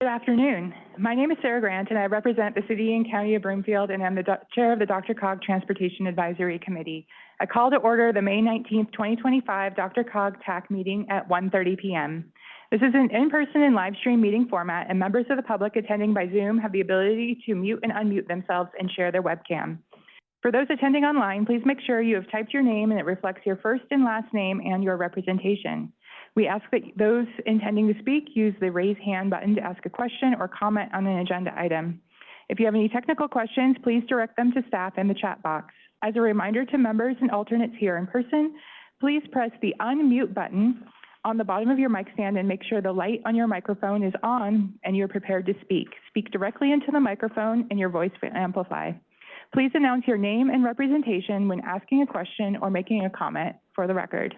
Good afternoon. My name is Sarah Grant, and I represent the City and County of Broomfield, and I'm the chair of the DRCOG Transportation Advisory Committee. I call to order the May 19th, 2025 DRCOG TAC meeting at 1:30 p.m. This is an in-person and live stream meeting format, and members of the public attending by Zoom have the ability to mute and unmute themselves and share their webcam. For those attending online, please make sure you have typed your name and it reflects your first and last name and your representation. We ask that those intending to speak use the raise hand button to ask a question or comment on an agenda item. If you have any technical questions, please direct them to staff in the chat box. As a reminder to members and alternates here in person, please press the unmute button on the bottom of your mic stand and make sure the light on your microphone is on and you're prepared to speak. Speak directly into the microphone and your voice will amplify. Please announce your name and representation when asking a question or making a comment for the record.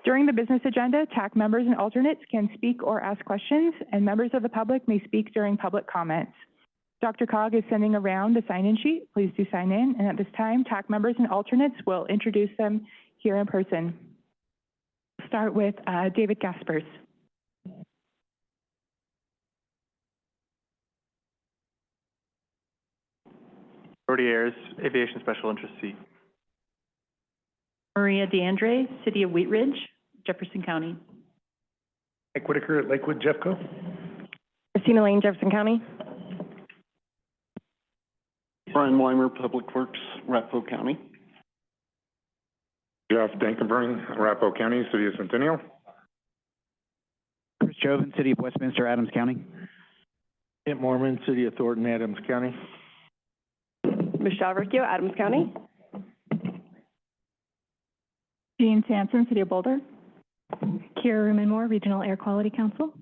During the business agenda, TAC members and alternates can speak or ask questions, and members of the public may speak during public comments. DRCOG is sending around a sign-in sheet. Please do sign in, and at this time, TAC members and alternates will introduce them here in person. Start with David Gaspers. Brody Ayers, Aviation Special Interest Seat. Maria DeAndre, City of Wheat Ridge, Jefferson County. Mike Whitaker at Lakewood, Jeffco. Christina Lane, Jefferson County. Brian Weimer, Public Works, Arapahoe County. Jeff Dankenburn, Arapahoe County, City of Centennial. Chris Joven, City of Westminster, Adams County. Kent Mormon, City of Thornton, Adams County. Michelle Riccio, Adams County. Jean Sampson, City of Boulder. Kira Ruman-Moore, Regional Air Quality Council.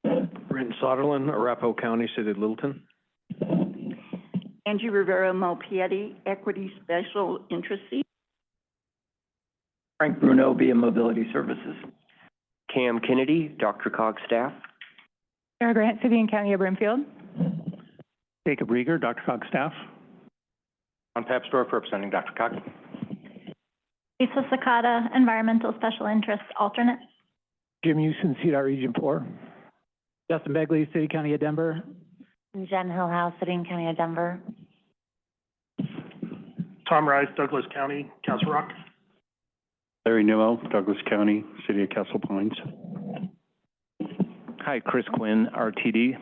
Brent Soderlin, Arapahoe County, City of Littleton. Angie Rivera Malpietti, Equity Special Interest Seat. Frank Bruno, via Mobility Services. Cam Kennedy, DRCOG staff. Sarah Grant, City and County of Broomfield. Jacob Rieger, DRCOG staff. Ron Papsdorf, representing DRCOG. Lisa Sakata, Environmental Special Interest Alternate. Jim Houston, CDOT Region 4. Justin Begley, City County of Denver. Jen Hillhouse, City and County of Denver. Tom Rice, Douglas County, Castle Rock. Larry Newell, Douglas County, City of Castle Pines. Hi, Chris Quinn, RTD.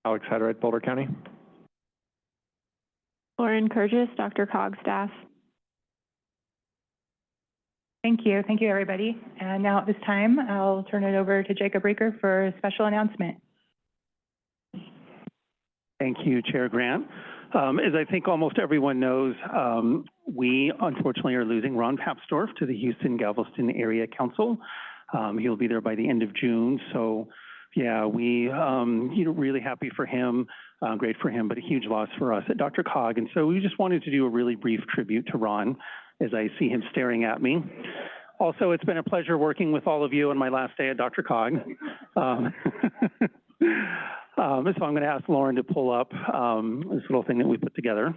Alex Hatterite, Boulder County. Lauren Kurgis, DRCOG staff. Thank you. Thank you, everybody. And now at this time, I'll turn it over to Jacob Rieger for a special announcement. Thank you, Chair Grant. As I think almost everyone knows, we unfortunately are losing Ron Papsdorf to the Houston-Galveston Area Council. He'll be there by the end of June. So, yeah, we really happy for him, great for him, but a huge loss for us at DRCOG. And so we just wanted to do a really brief tribute to Ron as I see him staring at me. Also, it's been a pleasure working with all of you on my last day at DRCOG. So I'm going to ask Lauren to pull up this little thing that we put together.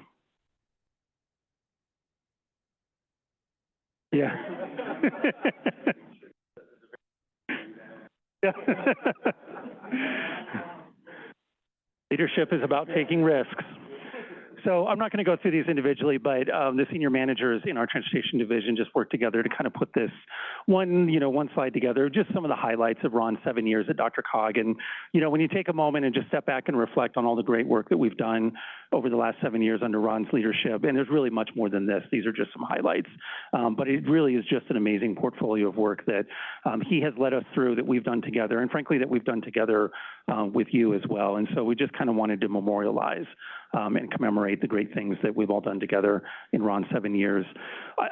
Yeah. Leadership is about taking risks. So I'm not going to go through these individually, but the senior managers in our transportation division just worked together to kind of put this one slide together, just some of the highlights of Ron's 7 years at DRCOG. And, when you take a moment and just step back and reflect on all the great work that we've done over the last 7 years under Ron's leadership, and there's really much more than this. These are just some highlights. But it really is just an amazing portfolio of work that he has led us through, that we've done together, and frankly, that we've done together with you as well. And so we just kind of wanted to memorialize and commemorate the great things that we've all done together in Ron's 7 years.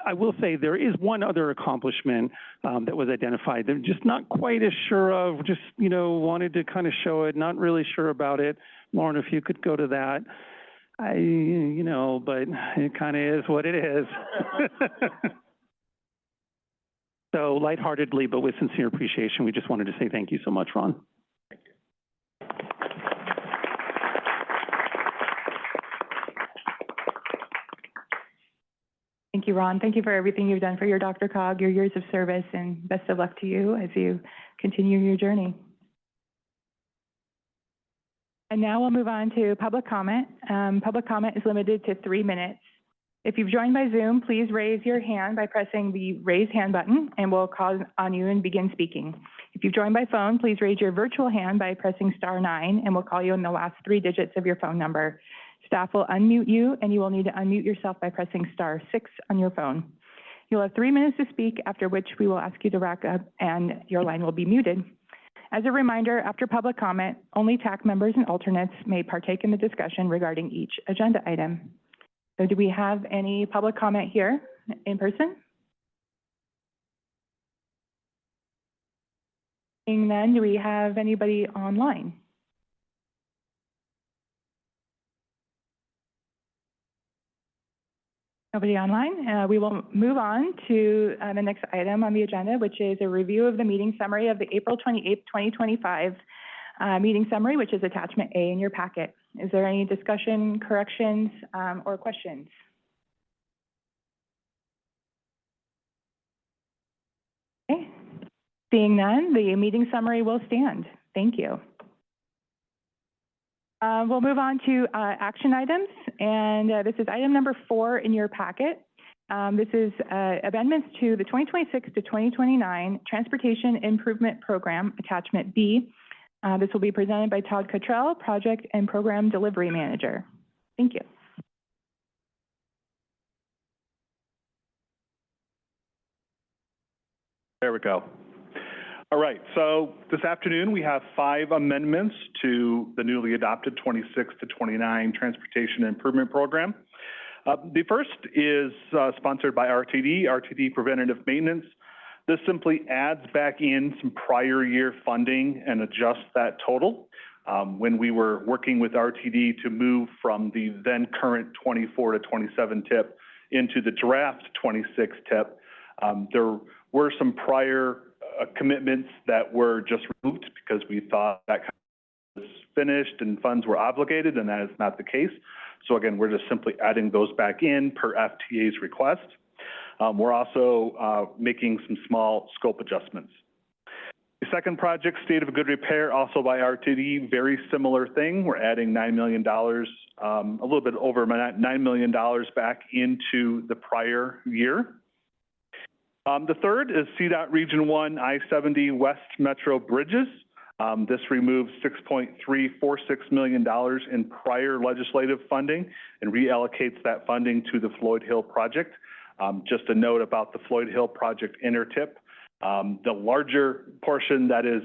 I will say there is one other accomplishment that was identified that I'm just not quite as sure of, just, wanted to kind of show it, not really sure about it. Lauren, if you could go to that. But it kind of is what it is. So lightheartedly, but with sincere appreciation, we just wanted to say thank you so much, Ron. Thank you, Ron. Thank you for everything you've done for your DRCOG, your years of service, and best of luck to you as you continue your journey. And now we'll move on to public comment. Public comment is limited to 3 minutes. If you've joined by Zoom, please raise your hand by pressing the raise hand button, and we'll call on you and begin speaking. If you've joined by phone, please raise your virtual hand by pressing *9, and we'll call you in the last 3 digits of your phone number. Staff will unmute you, and you will need to unmute yourself by pressing *6 on your phone. You'll have 3 minutes to speak, after which we will ask you to wrap up, and your line will be muted. As a reminder, after public comment, only TAC members and alternates may partake in the discussion regarding each agenda item. So do we have any public comment here in person? Seeing none, do we have anybody online? Nobody online? We will move on to the next item on the agenda, which is a review of the meeting summary of the April 28th, 2025 meeting summary, which is attachment A in your packet. Is there any discussion, corrections, or questions? Okay. Seeing none, the meeting summary will stand. Thank you. We'll move on to action items, and this is item number 4 in your packet. This is amendments to the 2026 to 2029 Transportation Improvement Program, attachment B. This will be presented by Todd Cottrell, Project and Program Delivery Manager. Thank you. There we go. All right, so this afternoon we have 5 amendments to the newly adopted 26 to 29 Transportation Improvement Program. The first is sponsored by RTD Preventative Maintenance. This simply adds back in some prior year funding and adjusts that total. When we were working with RTD to move from the then current 24 to 27 tip into the draft 26 tip, there were some prior commitments that were just removed because we thought that was finished and funds were obligated, and that is not the case. So again, we're just simply adding those back in per FTA's request. We're also making some small scope adjustments. The second project, State of Good Repair, also by RTD, very similar thing. We're adding $9 million, a little bit over $9 million back into the prior year. The third is CDOT Region 1 I-70 West Metro Bridges. This removes $6.346 million in prior legislative funding and reallocates that funding to the Floyd Hill project. Just a note about the Floyd Hill project intertip. The larger portion that is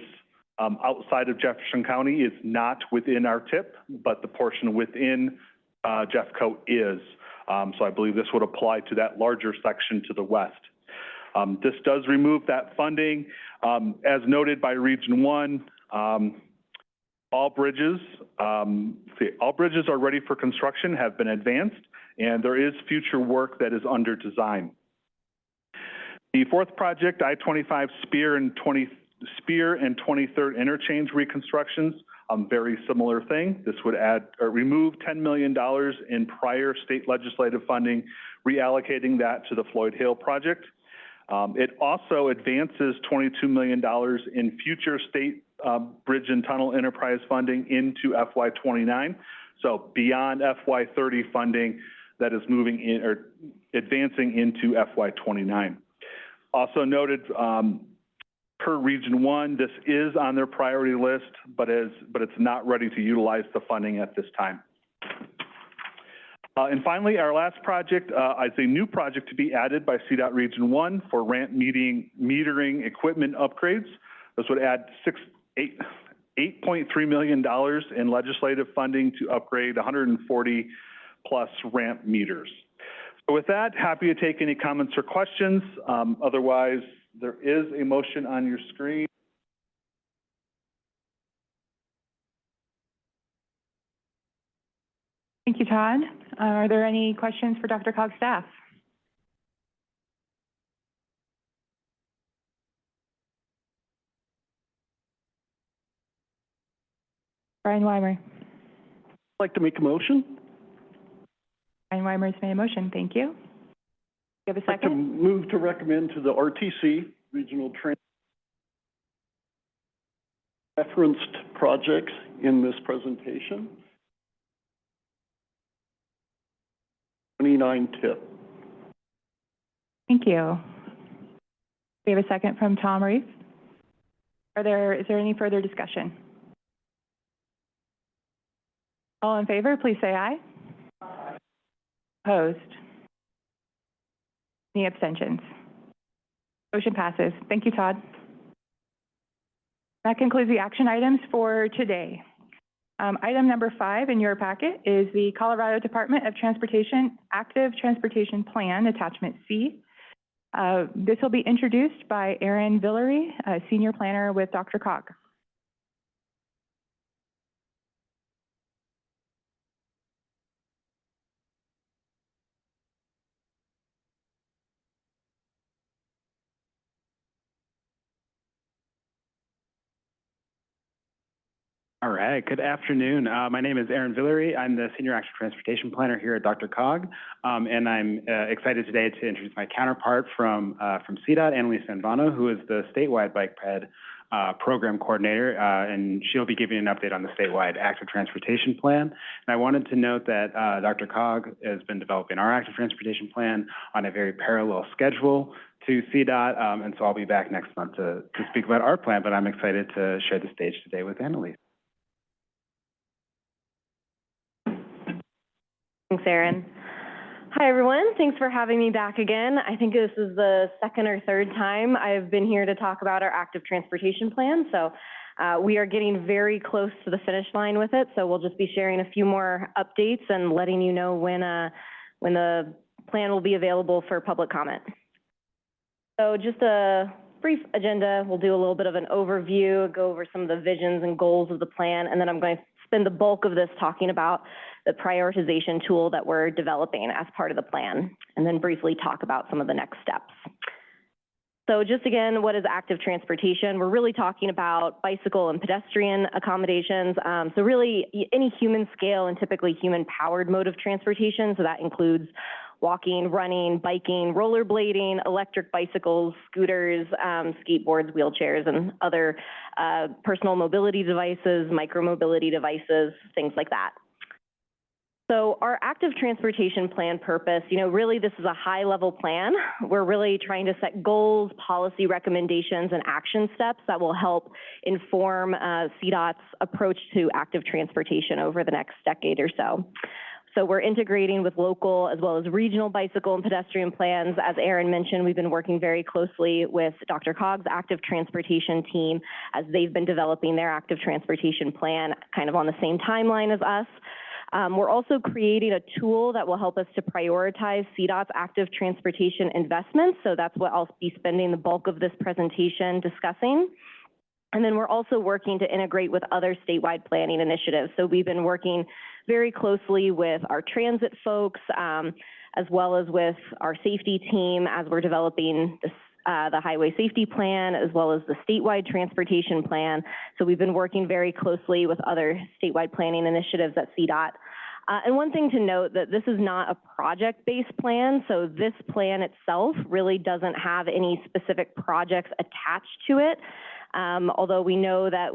outside of Jefferson County is not within our tip, but the portion within Jeffco is. So I believe this would apply to that larger section to the west. This does remove that funding. As noted by Region 1, all bridges are ready for construction, have been advanced, and there is future work that is under design. The fourth project, I-25 Spear and 23rd interchange reconstructions, very similar thing. This would remove $10 million in prior state legislative funding, reallocating that to the Floyd Hill project. It also advances $22 million in future state bridge and tunnel enterprise funding into FY29. So beyond FY30 funding that is moving in or advancing into FY29. Also noted, per Region 1, this is on their priority list, but it's not ready to utilize the funding at this time. And finally, our last project is a new project to be added by CDOT Region 1 for ramp metering equipment upgrades. This would add $8.3 million in legislative funding to upgrade 140 plus ramp meters. So with that, happy to take any comments or questions. Otherwise, there is a motion on your screen. Thank you, Todd. Are there any questions for DRCOG staff? Brian Weimer. I'd like to make a motion. Brian Weimer's made a motion. Thank you. You have a I'd like to second? move to recommend to the RTC, Regional referenced projects in this presentation. 29 tip. Thank you. We have a second from Tom Reeve. Is there any further discussion? All in favor, please say aye. Aye. Opposed? Any abstentions? Motion passes. Thank you, Todd. That concludes the action items for today. Item number 5 in your packet is the Colorado Department of Transportation Active Transportation Plan, Attachment C. This will be introduced by Erin Villery, a Senior Planner with DRCOG. All right, good afternoon. My name is Erin Villery. I'm the Senior Active Transportation Planner here at DRCOG, and I'm excited today to introduce my counterpart from CDOT, Annalise Sanvano, who is the statewide bike ped program coordinator, and she'll be giving an update on the statewide active transportation plan. And I wanted to note that DRCOG has been developing our active transportation plan on a very parallel schedule to CDOT, and so I'll be back next month to speak about our plan, but I'm excited to share the stage today with Annalise. Thanks, Erin. Hi, everyone. Thanks for having me back again. I think this is the second or third time I've been here to talk about our active transportation plan. So we are getting very close to the finish line with it. So we'll just be sharing a few more updates and letting you know when the plan will be available for public comment. So just a brief agenda. We'll do a little bit of an overview, go over some of the visions and goals of the plan, and then I'm going to spend the bulk of this talking about the prioritization tool that we're developing as part of the plan, and then briefly talk about some of the next steps. So just again, what is active transportation? We're really talking about bicycle and pedestrian accommodations. So really any human scale and typically human powered mode of transportation. So that includes walking, running, biking, rollerblading, electric bicycles, scooters, skateboards, wheelchairs, and other personal mobility devices, micro-mobility devices, things like that. So our active transportation plan purpose, really this is a high-level plan. We're really trying to set goals, policy recommendations, and action steps that will help inform CDOT's approach to active transportation over the next decade or so. So we're integrating with local as well as regional bicycle and pedestrian plans. As Erin mentioned, we've been working very closely with DRCOG's active transportation team as they've been developing their active transportation plan kind of on the same timeline as us. We're also creating a tool that will help us to prioritize CDOT's active transportation investments. So that's what I'll be spending the bulk of this presentation discussing. And then we're also working to integrate with other statewide planning initiatives. So we've been working very closely with our transit folks, as well as with our safety team as we're developing this, the highway safety plan, as well as the statewide transportation plan. So we've been working very closely with other statewide planning initiatives at CDOT. And one thing to note that this is not a project-based plan, so this plan itself really doesn't have any specific projects attached to it. Although we know that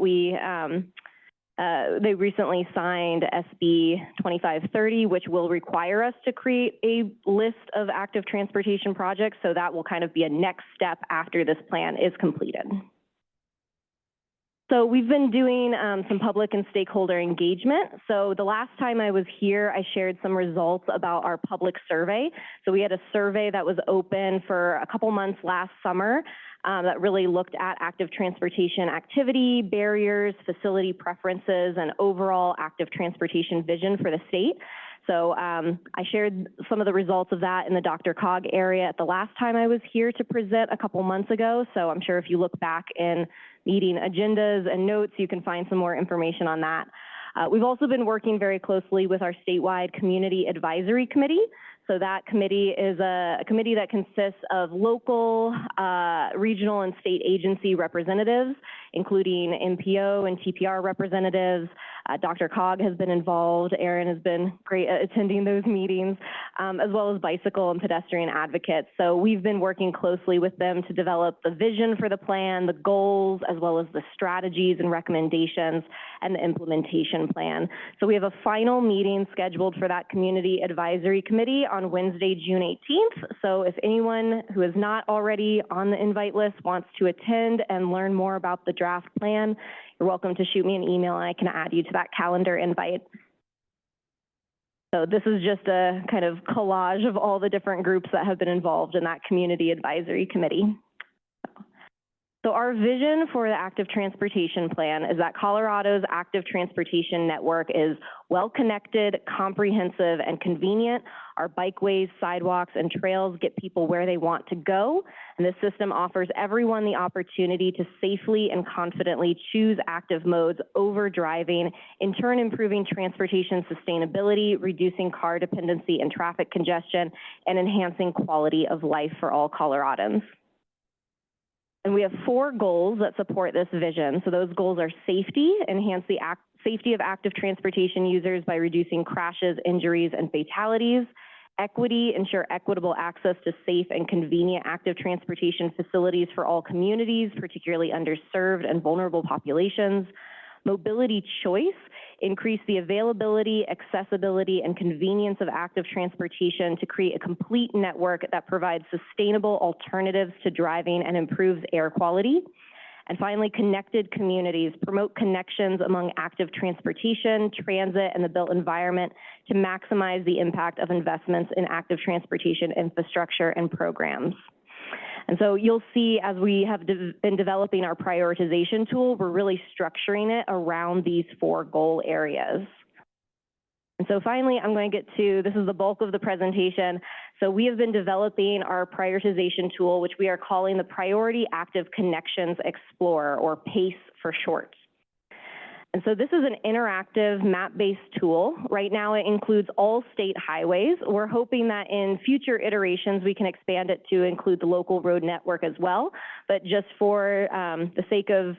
they recently signed SB 2530, which will require us to create a list of active transportation projects. So that will kind of be a next step after this plan is completed. So we've been doing some public and stakeholder engagement. So the last time I was here, I shared some results about our public survey. So we had a survey that was open for a couple months last summer that really looked at active transportation activity, barriers, facility preferences, and overall active transportation vision for the state. So I shared some of the results of that in the DRCOG area at the last time I was here to present a couple months ago. So I'm sure if you look back in meeting agendas and notes, you can find some more information on that. We've also been working very closely with our statewide community advisory committee. So that committee is a committee that consists of local, regional, and state agency representatives, including NPO and TPR representatives, DRCOG has been involved. Aaron has been great at attending those meetings, as well as bicycle and pedestrian advocates. So we've been working closely with them to develop the vision for the plan, the goals, as well as the strategies and recommendations and the implementation plan. So we have a final meeting scheduled for that Community Advisory Committee on Wednesday, June 18th. So if anyone who is not already on the invite list wants to attend and learn more about the draft plan, you're welcome to shoot me an email and I can add you to that calendar invite. So this is just a kind of collage of all the different groups that have been involved in that Community Advisory Committee. So our vision for the active transportation plan is that Colorado's active transportation network is well-connected, comprehensive, and convenient. Our bikeways, sidewalks, and trails get people where they want to go, and this system offers everyone the opportunity to safely and confidently choose active modes over driving, in turn improving transportation sustainability, reducing car dependency and traffic congestion, and enhancing quality of life for all Coloradans. And we have 4 goals that support this vision. So those goals are safety, enhance the safety of active transportation users by reducing crashes, injuries, and fatalities. Equity, ensure equitable access to safe and convenient active transportation facilities for all communities, particularly underserved and vulnerable populations. Mobility choice, increase the availability, accessibility, and convenience of active transportation to create a complete network that provides sustainable alternatives to driving and improves air quality. And finally, connected communities, promote connections among active transportation, transit, and the built environment to maximize the impact of investments in active transportation infrastructure and programs. And so you'll see as we have been developing our prioritization tool, we're really structuring it around these 4 goal areas. And so finally, I'm going to get to, this is the bulk of the presentation. So we have been developing our prioritization tool, which we are calling the Priority Active Connections Explorer, or PACE for short. And so this is an interactive map-based tool. Right now it includes all state highways. We're hoping that in future iterations we can expand it to include the local road network as well. But just for the sake of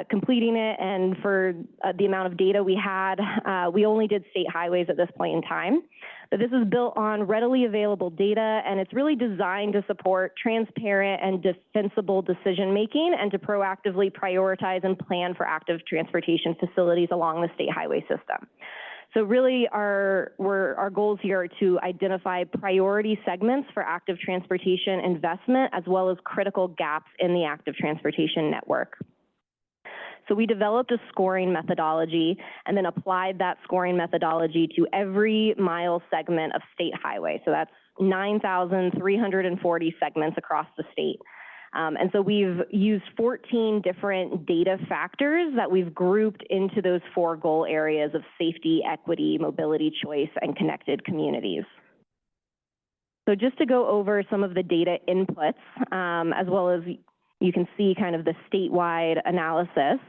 completing it and for the amount of data we had, we only did state highways at this point in time. But this is built on readily available data, and it's really designed to support transparent and defensible decision-making and to proactively prioritize and plan for active transportation facilities along the state highway system. So really our goals here are to identify priority segments for active transportation investment, as well as critical gaps in the active transportation network. So we developed a scoring methodology and then applied that scoring methodology to every mile segment of state highway. So that's 9,340 segments across the state. And so we've used 14 different data factors that we've grouped into those 4 goal areas of safety, equity, mobility choice, and connected communities. So just to go over some of the data inputs, as well as you can see kind of the statewide analysis.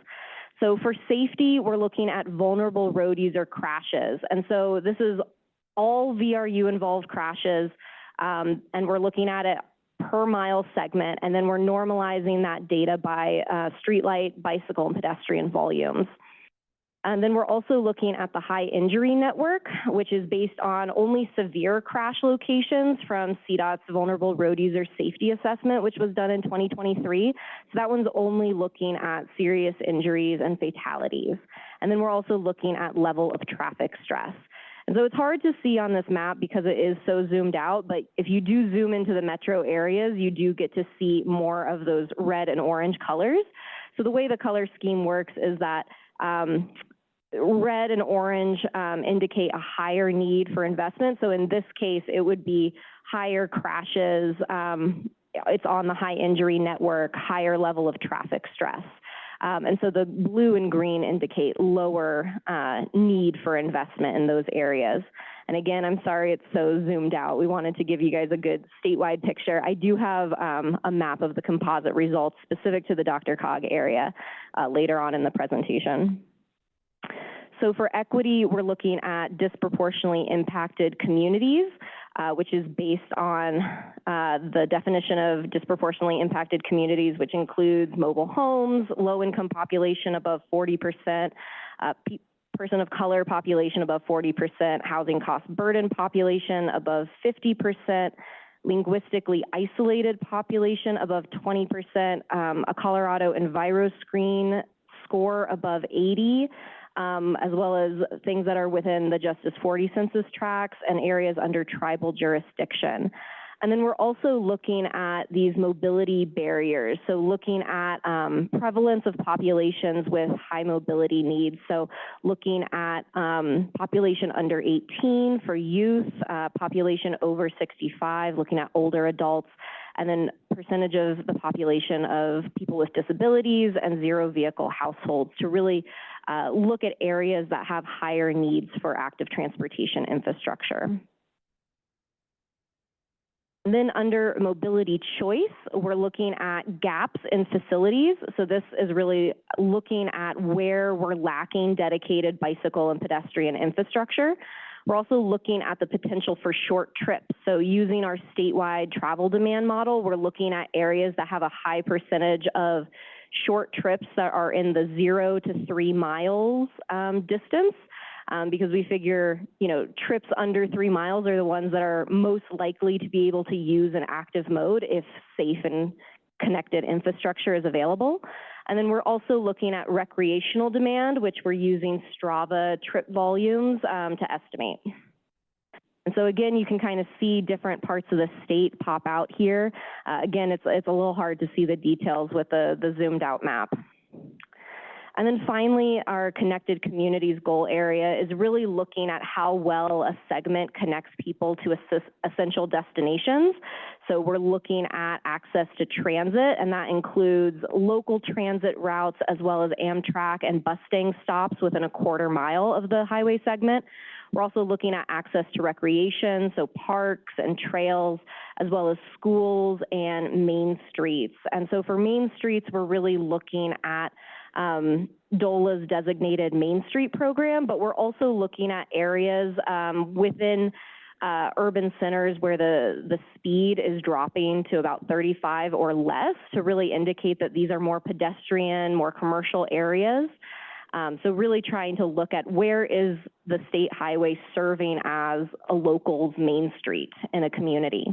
So for safety, we're looking at vulnerable road user crashes. And so this is all VRU involved crashes, and we're looking at it per mile segment, and then we're normalizing that data by streetlight, bicycle, and pedestrian volumes. And then we're also looking at the high injury network, which is based on only severe crash locations from CDOT's Vulnerable Road User Safety Assessment, which was done in 2023. So that one's only looking at serious injuries and fatalities. And then we're also looking at level of traffic stress. And so it's hard to see on this map because it is so zoomed out, but if you do zoom into the metro areas, you do get to see more of those red and orange colors. So the way the color scheme works is that red and orange indicate a higher need for investment. So in this case, it would be higher crashes, it's on the high injury network, higher level of traffic stress. And so the blue and green indicate lower need for investment in those areas. And again, I'm sorry it's so zoomed out. We wanted to give you guys a good statewide picture. I do have a map of the composite results specific to the DRCOG area later on in the presentation. So for equity, we're looking at disproportionately impacted communities, which is based on the definition of disproportionately impacted communities, which includes mobile homes, low-income population above 40%, person of color population above 40%, housing cost burden population above 50%, linguistically isolated population above 20%, a Colorado EnviroScreen score above 80, as well as things that are within the Justice 40 census tracts and areas under tribal jurisdiction. And then we're also looking at these mobility barriers, so looking at prevalence of populations with high mobility needs. So looking at population under 18 for youth, population over 65, looking at older adults, and then percentage of the population of people with disabilities and zero vehicle households to really look at areas that have higher needs for active transportation infrastructure. And then under mobility choice, we're looking at gaps in facilities. So this is really looking at where we're lacking dedicated bicycle and pedestrian infrastructure. We're also looking at the potential for short trips. So using our statewide travel demand model, we're looking at areas that have a high percentage of short trips that are in the 0 to 3 miles distance. Because we figure, trips under 3 miles are the ones that are most likely to be able to use an active mode if safe and connected infrastructure is available. And then we're also looking at recreational demand, which we're using Strava trip volumes to estimate. And so again, you can kind of see different parts of the state pop out here. Again, it's a little hard to see the details with the zoomed out map. And then finally, our connected communities goal area is really looking at how well a segment connects people to essential destinations. So we're looking at access to transit, and that includes local transit routes as well as Amtrak and busing stops within a quarter mile of the highway segment. We're also looking at access to recreation, so parks and trails, as well as schools and main streets. And so for main streets, we're really looking at DOLA's designated Main Street program, but we're also looking at areas within urban centers where the speed is dropping to about 35 or less to really indicate that these are more pedestrian, more commercial areas. So really trying to look at where is the state highway serving as a local's main street in a community.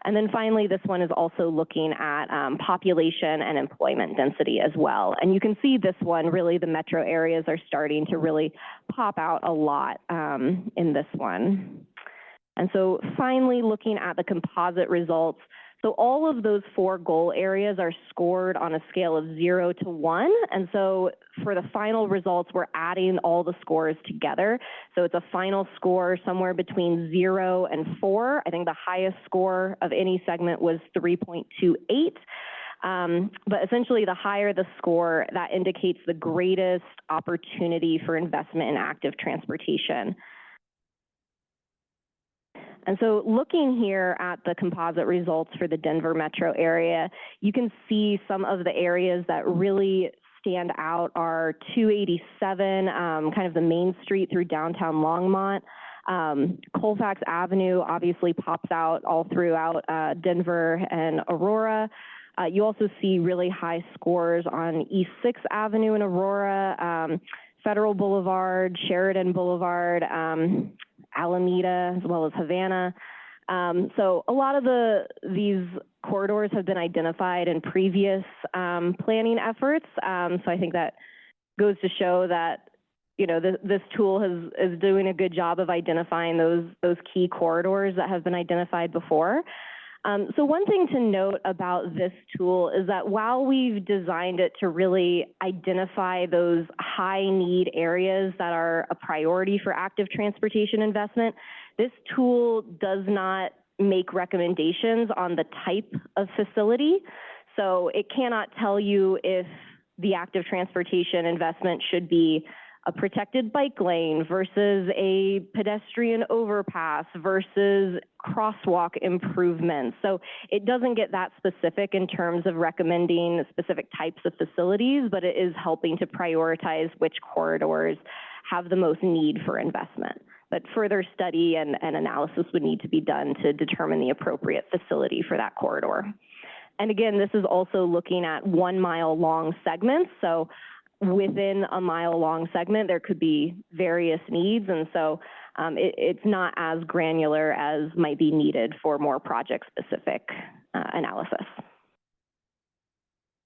And then finally, this one is also looking at population and employment density as well. And you can see this one, really the metro areas are starting to really pop out a lot in this one. And so finally, looking at the composite results, so all of those 4 goal areas are scored on a scale of 0 to 1. And so for the final results, we're adding all the scores together. So it's a final score somewhere between 0 and 4. I think the highest score of any segment was 3.28. But essentially, the higher the score, that indicates the greatest opportunity for investment in active transportation. And so looking here at the composite results for the Denver metro area, you can see some of the areas that really stand out are 287, kind of the main street through downtown Longmont. Colfax Avenue obviously pops out all throughout Denver and Aurora. You also see really high scores on East 6th Avenue in Aurora, Federal Boulevard, Sheridan Boulevard, Alameda, as well as Havana. So a lot of these corridors have been identified in previous planning efforts. So I think that goes to show that, this tool is doing a good job of identifying those key corridors that have been identified before. So one thing to note about this tool is that while we've designed it to really identify those high need areas that are a priority for active transportation investment, this tool does not make recommendations on the type of facility. So it cannot tell you if the active transportation investment should be a protected bike lane versus a pedestrian overpass versus crosswalk improvements. So it doesn't get that specific in terms of recommending specific types of facilities, but it is helping to prioritize which corridors have the most need for investment. But further study and analysis would need to be done to determine the appropriate facility for that corridor. And again, this is also looking at 1 mile long segments. So within a mile-long segment, there could be various needs, and so it's not as granular as might be needed for more project-specific analysis.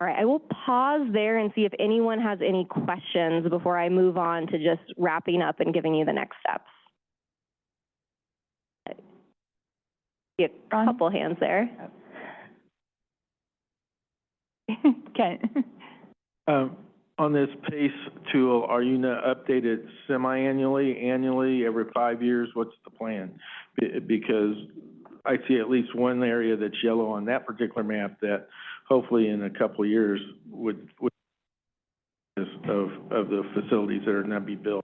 All right, I will pause there and see if anyone has any questions before I move on to just wrapping up and giving you the next steps. See a couple hands there. Kent. On this PACE tool, are you going to update it semi-annually, annually, every 5 years? What's the plan? Because I see at least one area that's yellow on that particular map that hopefully in a couple of years would of the facilities that are going to be built.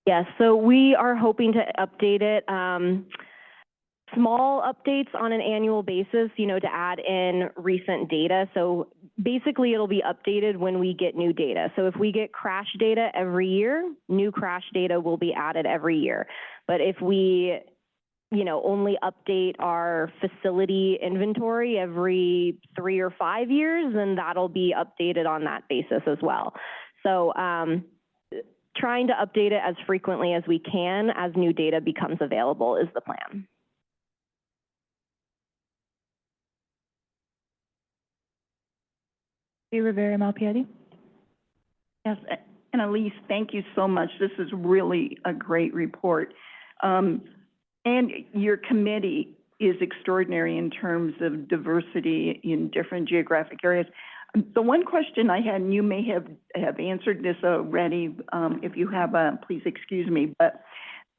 Yes, so we are hoping to update it. Small updates on an annual basis, you know, to add in recent data. So basically it'll be updated when we get new data. So if we get crash data every year, new crash data will be added every year. But if we, you know, only update our facility inventory every 3 or 5 years, then that'll be updated on that basis as well. So trying to update it as frequently as we can as new data becomes available is the plan. Rivera Malpiedi. Yes, and Elise, thank you so much. This is really a great report. And your committee is extraordinary in terms of diversity in different geographic areas. The one question I had, and you may have answered this already, if you have, please excuse me, but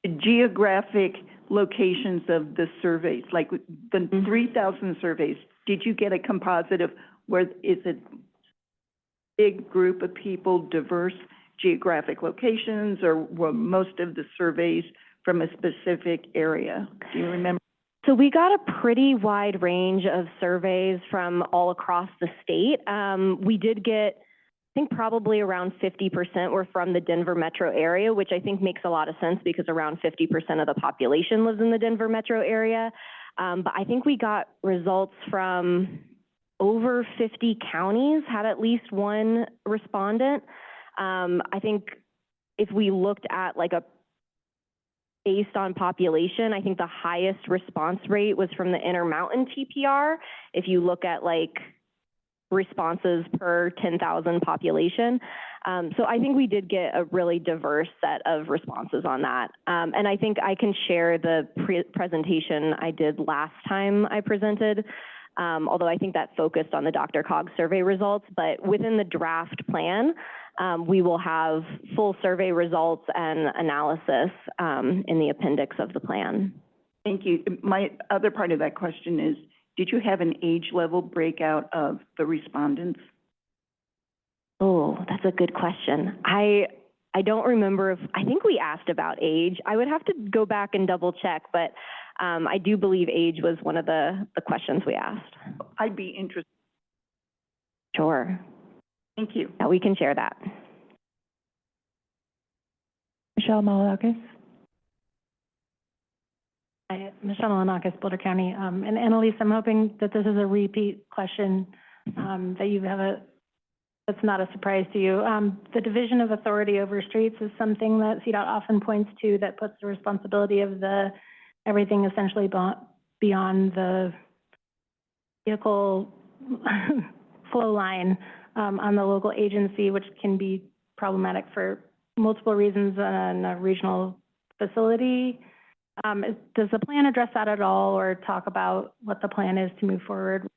the geographic locations of the surveys, like the 3,000 surveys, did you get a composite of where is it big group of people, diverse geographic locations, or were most of the surveys from a specific area? Do you remember? So we got a pretty wide range of surveys from all across the state. We did get, I think probably around 50% were from the Denver metro area, which I think makes a lot of sense because around 50% of the population lives in the Denver metro area. But I think we got results from over 50 counties had at least one respondent. I think if we looked at like a based on population, I think the highest response rate was from the Intermountain TPR. If you look at like responses per 10,000 population. So I think we did get a really diverse set of responses on that. And I think I can share the presentation I did last time I presented. Although I think that focused on the DRCOG survey results, but within the draft plan, we will have full survey results and analysis in the appendix of the plan. Thank you. My other part of that question is, did you have an age level breakout of the respondents? Oh, that's a good question. I don't remember if, I think we asked about age. I would have to go back and double check, but I do believe age was one of the questions we asked. I'd be interested. Sure. Thank you. Yeah, we can share that. Michelle Malalakis. Hi, Michelle Malalakis, Boulder County. And Annalise, I'm hoping that this is a repeat question, that you have that's not a surprise to you. The division of authority over streets is something that CDOT often points to that puts the responsibility of everything essentially beyond the vehicle flow line on the local agency, which can be problematic for multiple reasons on a regional facility. Does the plan address that at all, or talk about what the plan is to move forward with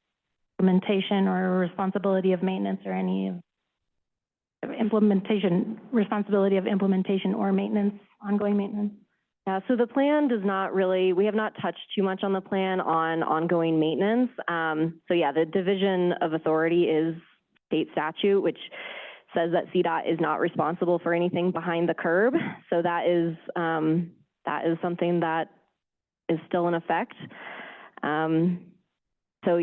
implementation or responsibility of maintenance or any responsibility of implementation or maintenance, ongoing maintenance? Yeah, so the plan does not really, we have not touched too much on the plan on ongoing maintenance. So yeah, the division of authority is state statute, which says that CDOT is not responsible for anything behind the curb. So that is something that is still in effect. So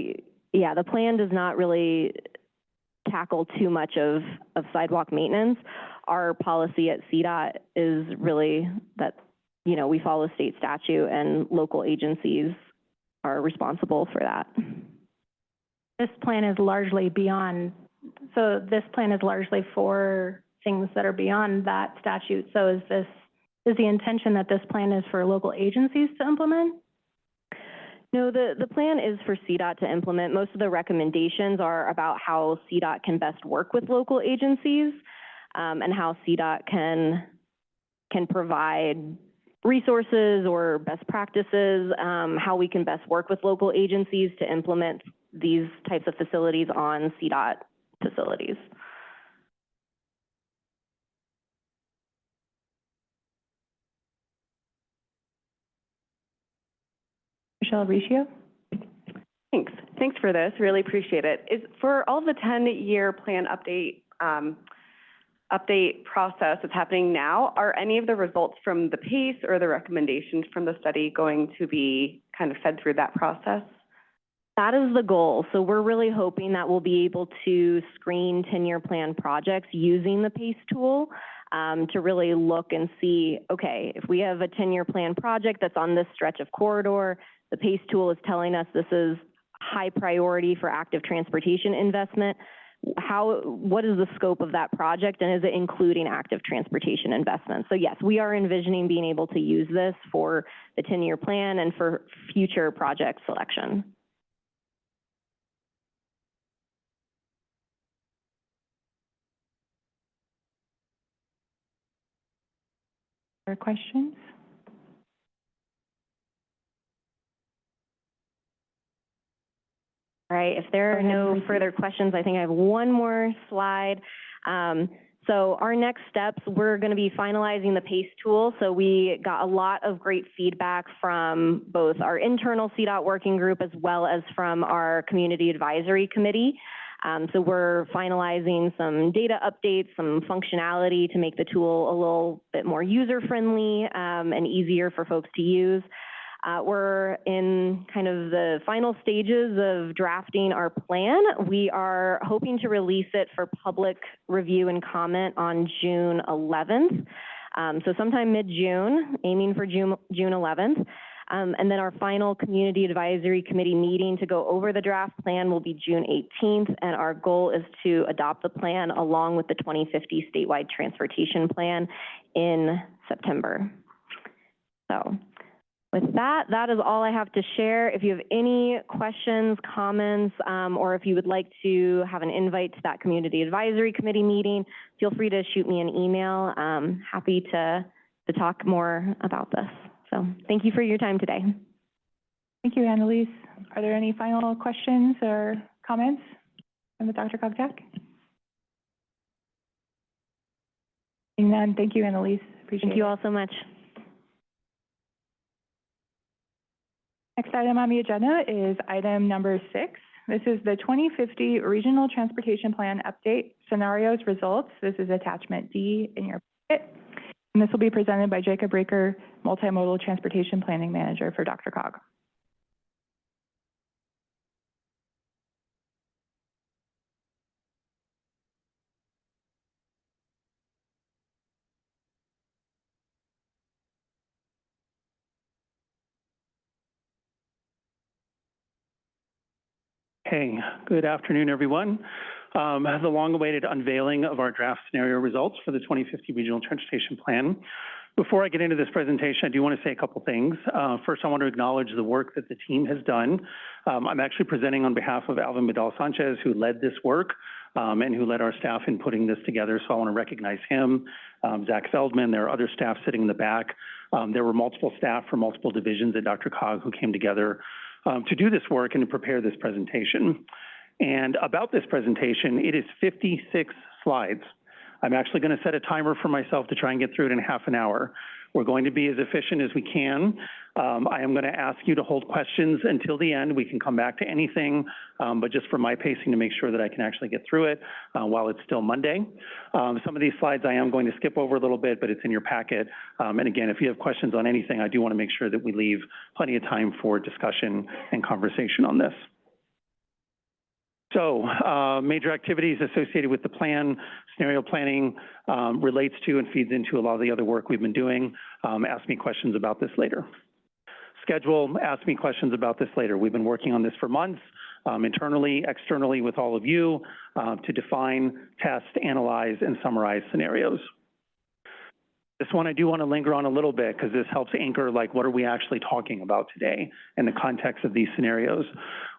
yeah, the plan does not really tackle too much of sidewalk maintenance. Our policy at CDOT is really that, you know, we follow state statute and local agencies are responsible for that. This plan is largely beyond so this plan is largely for things that are beyond that statute. So is the intention that this plan is for local agencies to implement? No, the plan is for CDOT to implement. Most of the recommendations are about how CDOT can best work with local agencies, and how CDOT can provide resources or best practices, how we can best work with local agencies to implement these types of facilities on CDOT facilities. Michelle Riccio? Thanks for this. Really appreciate it. For all the 10-year plan update process that's happening now, are any of the results from the PACE or the recommendations from the study going to be kind of fed through that process? That is the goal. So we're really hoping that we'll be able to screen 10-year plan projects using the PACE tool, to really look and see, okay, if we have a 10-year plan project that's on this stretch of corridor, the PACE tool is telling us this is high priority for active transportation investment. What is the scope of that project, and is it including active transportation investments? So yes, we are envisioning being able to use this for the 10-year plan and for future project selection. Other questions? All right, if there are no further questions, I think I have one more slide. So our next steps, we're going to be finalizing the PACE tool. So we got a lot of great feedback from both our internal CDOT working group as well as from our community advisory committee. So we're finalizing some data updates, some functionality to make the tool a little bit more user-friendly and easier for folks to use. We're in kind of the final stages of drafting our plan. We are hoping to release it for public review and comment on June 11th. So sometime mid-June, aiming for June 11th. And then our final community advisory committee meeting to go over the draft plan will be June 18th. And our goal is to adopt the plan along with the 2050 statewide transportation plan in September. So with that, that is all I have to share. If you have any questions, comments, or if you would like to have an invite to that community advisory committee meeting, feel free to shoot me an email. Happy to talk more about this. So thank you for your time today. Thank you, Annalise. Are there any final questions or comments from the DRCOG TAC? Seeing none, thank you, Annalise. Appreciate it. Thank you all so much. Next item on the agenda is item number 6. This is the 2050 Regional Transportation Plan Update Scenarios Results. This is attachment D in your packet. And this will be presented by Jacob Raker, Multimodal Transportation Planning Manager for DRCOG. Hey, good afternoon, everyone. The long-awaited unveiling of our draft scenario results for the 2050 Regional Transportation Plan. Before I get into this presentation, I do want to say a couple things. First, I want to acknowledge the work that the team has done. I'm actually presenting on behalf of Alvin Vidal-Sanchez, who led this work and who led our staff in putting this together. So I want to recognize him, Zach Feldman. There are other staff sitting in the back. There were multiple staff from multiple divisions at DRCOG who came together to do this work and to prepare this presentation. And about this presentation, it is 56 slides. I'm actually going to set a timer for myself to try and get through it in half an hour. We're going to be as efficient as we can. I am going to ask you to hold questions until the end. We can come back to anything, but just for my pacing to make sure that I can actually get through it while it's still Monday. Some of these slides I am going to skip over a little bit, but it's in your packet. And again, if you have questions on anything, I do want to make sure that we leave plenty of time for discussion and conversation on this. So major activities associated with the plan, scenario planning relates to and feeds into a lot of the other work we've been doing. Ask me questions about this later. Schedule, ask me questions about this later. We've been working on this for months. internally, externally with all of you, to define, test, analyze, and summarize scenarios. This one I do want to linger on a little bit because this helps anchor, like, what are we actually talking about today in the context of these scenarios.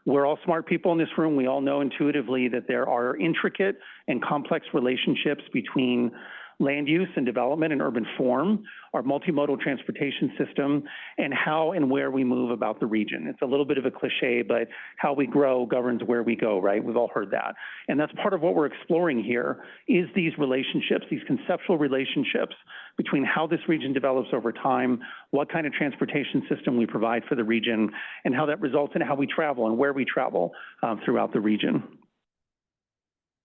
We're all smart people in this room. We all know intuitively that there are intricate and complex relationships between land use and development and urban form, our multimodal transportation system, and how and where we move about the region. It's a little bit of a cliche, but how we grow governs where we go, right? We've all heard that. And that's part of what we're exploring here is these relationships, these conceptual relationships between how this region develops over time, what kind of transportation system we provide for the region, and how that results in how we travel and where we travel throughout the region.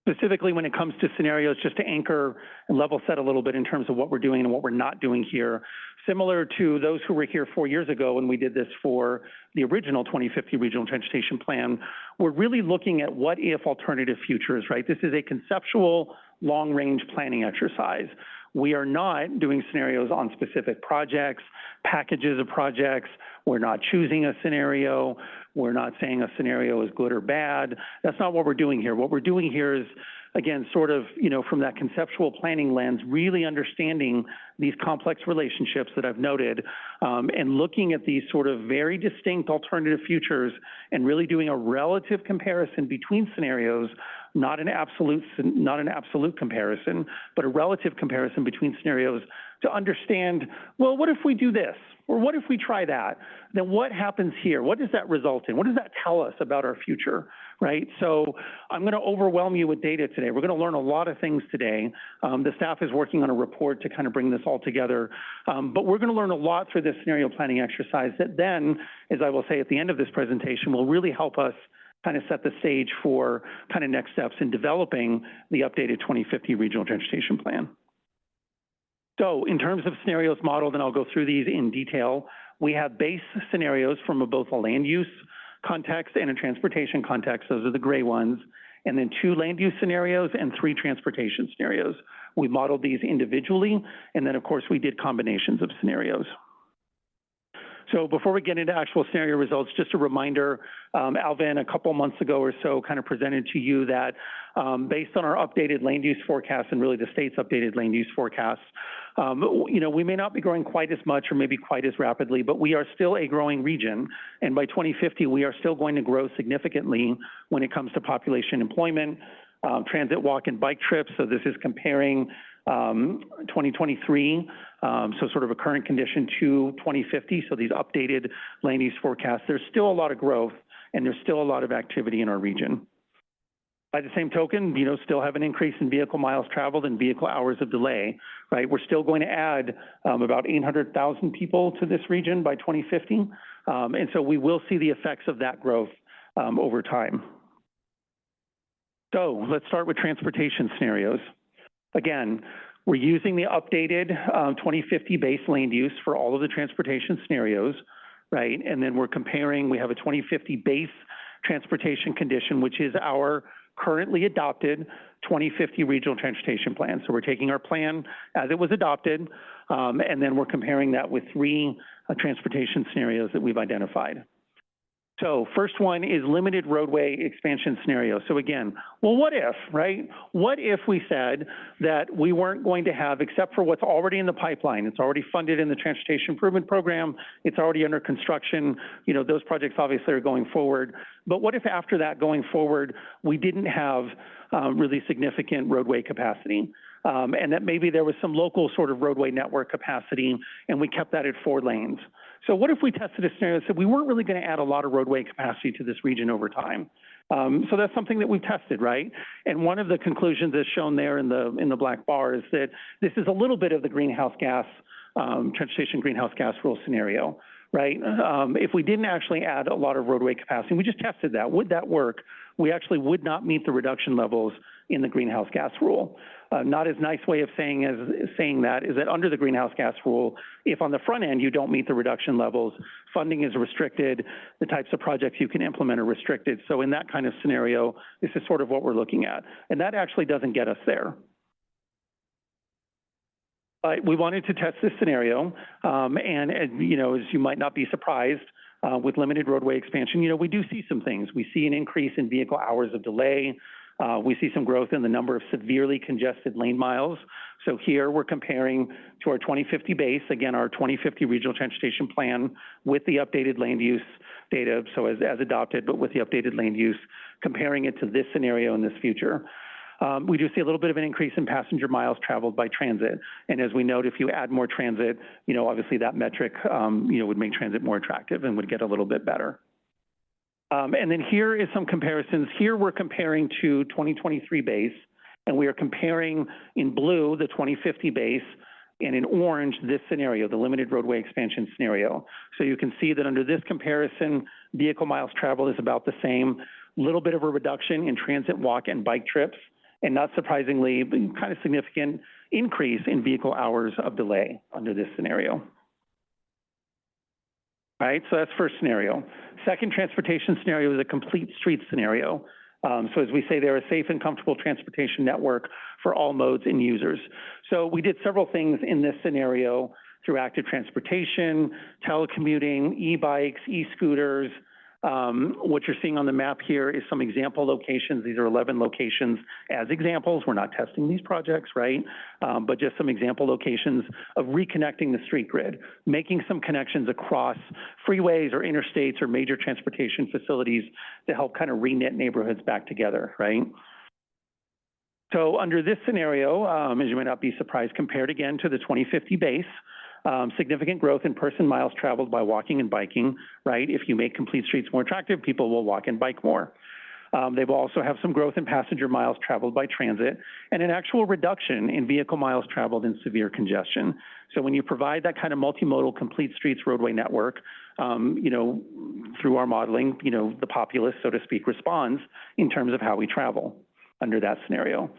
Specifically when it comes to scenarios, just to anchor and level set a little bit in terms of what we're doing and what we're not doing here, similar to those who were here 4 years ago when we did this for the original 2050 Regional Transportation Plan, we're really looking at what if alternative futures, right? This is a conceptual long-range planning exercise. We are not doing scenarios on specific projects, packages of projects. We're not choosing a scenario. We're not saying a scenario is good or bad. That's not what we're doing here. What we're doing here is, again, sort of, from that conceptual planning lens, really understanding these complex relationships that I've noted, and looking at these sort of very distinct alternative futures and really doing a relative comparison between scenarios, not an absolute comparison, but a relative comparison between scenarios to understand, well, what if we do this? Or what if we try that? Then what happens here? What does that result in? What does that tell us about our future, right? So I'm going to overwhelm you with data today. We're going to learn a lot of things today. The staff is working on a report to kind of bring this all together. But we're going to learn a lot through this scenario planning exercise that then, as I will say at the end of this presentation, will really help us kind of set the stage for kind of next steps in developing the updated 2050 Regional Transportation Plan. So in terms of scenarios modeled, and I'll go through these in detail, we have base scenarios from both a land use context and a transportation context. Those are the gray ones. And then 2 land use scenarios and 3 transportation scenarios. We modeled these individually, and then of course we did combinations of scenarios. So before we get into actual scenario results, just a reminder, Alvin, a couple months ago or so, kind of presented to you that based on our updated land use forecast and really the state's updated land use forecasts, we may not be growing quite as much or maybe quite as rapidly, but we are still a growing region. And by 2050, we are still going to grow significantly when it comes to population employment, transit, walk, and bike trips. So this is comparing 2023, so sort of a current condition to 2050. So these updated land use forecasts, there's still a lot of growth and there's still a lot of activity in our region. By the same token, still have an increase in vehicle miles traveled and vehicle hours of delay, right? We're still going to add about 800,000 people to this region by 2050. And so we will see the effects of that growth over time. So let's start with transportation scenarios. Again, we're using the updated 2050 base land use for all of the transportation scenarios, right? And then we're comparing, we have a 2050 base transportation condition, which is our currently adopted 2050 Regional Transportation Plan. So we're taking our plan as it was adopted, and then we're comparing that with 3 transportation scenarios that we've identified. So first one is limited roadway expansion scenario. So again, well, what if, right? What if we said that we weren't going to have, except for what's already in the pipeline, it's already funded in the Transportation Improvement Program, it's already under construction, those projects obviously are going forward. But what if after that going forward, we didn't have really significant roadway capacity? And that maybe there was some local sort of roadway network capacity and we kept that at 4 lanes. So what if we tested a scenario that said we weren't really going to add a lot of roadway capacity to this region over time? So that's something that we've tested, right? And one of the conclusions that's shown there in the black bar is that this is a little bit of the greenhouse gas, transportation greenhouse gas rule scenario, right? If we didn't actually add a lot of roadway capacity, we just tested that. Would that work? We actually would not meet the reduction levels in the greenhouse gas rule. Not as nice way of saying that is that under the greenhouse gas rule, if on the front end you don't meet the reduction levels, funding is restricted, the types of projects you can implement are restricted. So in that kind of scenario, this is sort of what we're looking at. And that actually doesn't get us there. But we wanted to test this scenario, and as you might not be surprised, with limited roadway expansion, you know, we do see some things. We see an increase in vehicle hours of delay. We see some growth in the number of severely congested lane miles. So here we're comparing to our 2050 base, again, our 2050 regional transportation plan with the updated land use data, so as adopted, but with the updated land use, comparing it to this scenario in this future. We do see a little bit of an increase in passenger miles traveled by transit. And as we note, if you add more transit, you know, obviously that metric, you know, would make transit more attractive and would get a little bit better. And then here is some comparisons. Here we're comparing to 2023 base, and we are comparing in blue the 2050 base, and in orange this scenario, the limited roadway expansion scenario. So you can see that under this comparison, vehicle miles traveled is about the same, little bit of a reduction in transit, walk, and bike trips, and not surprisingly, kind of significant increase in vehicle hours of delay under this scenario. All right, so that's first scenario. Second transportation scenario is a complete street scenario. So as we say, they're a safe and comfortable transportation network for all modes and users. So we did several things in this scenario through active transportation, telecommuting, e-bikes, e-scooters. What you're seeing on the map here is some example locations. These are 11 locations as examples. We're not testing these projects, right? But just some example locations of reconnecting the street grid, making some connections across freeways or interstates or major transportation facilities to help kind of reknit neighborhoods back together, right? So under this scenario, as you might not be surprised, compared again to the 2050 base, significant growth in person miles traveled by walking and biking, right? If you make complete streets more attractive, people will walk and bike more. They will also have some growth in passenger miles traveled by transit and an actual reduction in vehicle miles traveled in severe congestion. So when you provide that kind of multimodal complete streets roadway network, you know, through our modeling, you know, the populace, so to speak, responds in terms of how we travel under that scenario.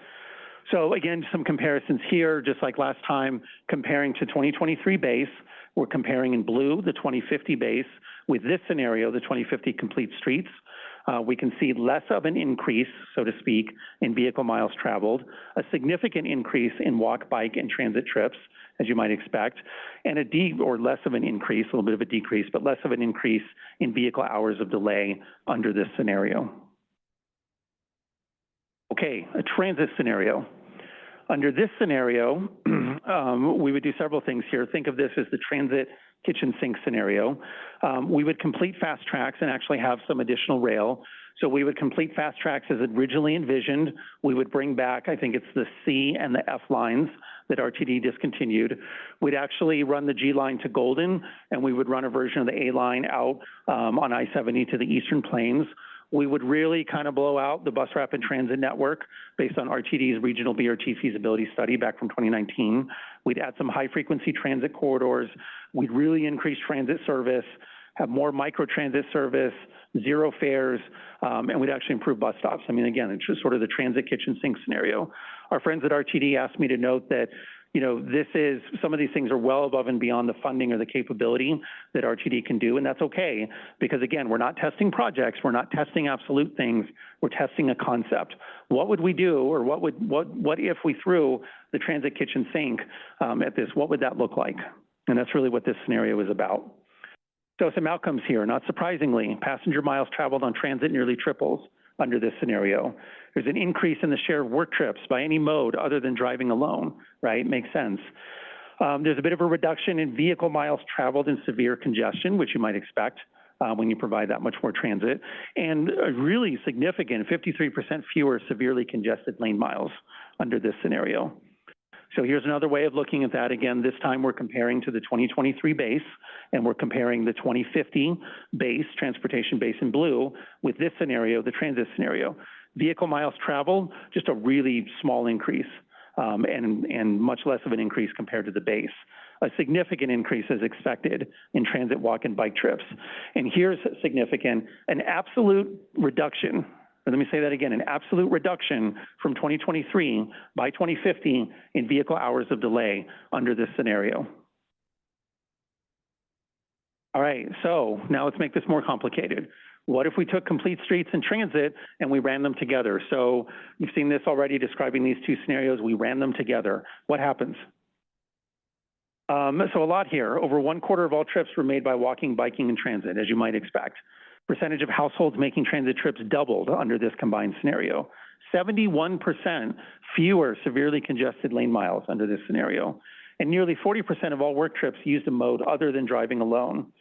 So again, some comparisons here, just like last time, comparing to 2023 base, we're comparing in blue the 2050 base with this scenario, the 2050 complete streets. We can see less of an increase, so to speak, in vehicle miles traveled, a significant increase in walk, bike, and transit trips, as you might expect, and less of an increase, a little bit of a decrease, but less of an increase in vehicle hours of delay under this scenario. Okay, a transit scenario. Under this scenario, we would do several things here. Think of this as the transit kitchen sink scenario. We would complete fast tracks and actually have some additional rail. So we would complete fast tracks as originally envisioned. We would bring back, I think it's the C and the F lines that RTD discontinued. We'd actually run the G line to Golden, and we would run a version of the A line out on I-70 to the Eastern Plains. We would really kind of blow out the bus rapid transit network based on RTD's regional BRT feasibility study back from 2019. We'd add some high frequency transit corridors. We'd really increase transit service, have more micro transit service, zero fares, and we'd actually improve bus stops. I mean, again, it's just sort of the transit kitchen sink scenario. Our friends at RTD asked me to note that, you know, some of these things are well above and beyond the funding or the capability that RTD can do, and that's okay, because again, we're not testing projects, we're not testing absolute things, we're testing a concept. What would we do, or what if we threw the transit kitchen sink at this? What would that look like? And that's really what this scenario is about. So some outcomes here, not surprisingly, passenger miles traveled on transit nearly triples under this scenario. There's an increase in the share of work trips by any mode other than driving alone, right? Makes sense. There's a bit of a reduction in vehicle miles traveled in severe congestion, which you might expect when you provide that much more transit, and a really significant 53% fewer severely congested lane miles under this scenario. So here's another way of looking at that. Again, this time we're comparing to the 2023 base, and we're comparing the 2050 base, transportation base in blue, with this scenario, the transit scenario. Vehicle miles traveled, just a really small increase, and much less of an increase compared to the base. A significant increase is expected in transit, walk, and bike trips. And here's significant, an absolute reduction. Let me say that again, an absolute reduction from 2023 by 2050 in vehicle hours of delay under this scenario. All right, so now let's make this more complicated. What if we took complete streets and transit and we ran them together? So you've seen this already describing these two scenarios. We ran them together. What happens? So a lot here. Over 1/4 of all trips were made by walking, biking, and transit, as you might expect. Percentage of households making transit trips doubled under this combined scenario. 71% fewer severely congested lane miles under this scenario. And nearly 40% of all work trips used a mode other than driving alone.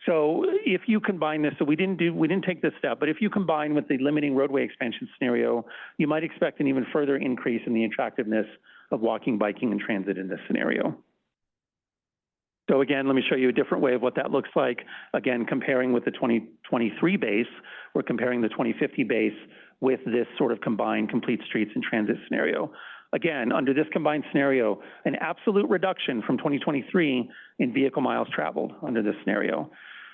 So if you combine this, so we didn't take this step, but if you combine with the limiting roadway expansion scenario, you might expect an even further increase in the attractiveness of walking, biking, and transit in this scenario. So again, let me show you a different way of what that looks like. Again, comparing with the 2023 base, we're comparing the 2050 base with this sort of combined complete streets and transit scenario. Again, under this combined scenario, an absolute reduction from 2023 in vehicle miles traveled under this scenario.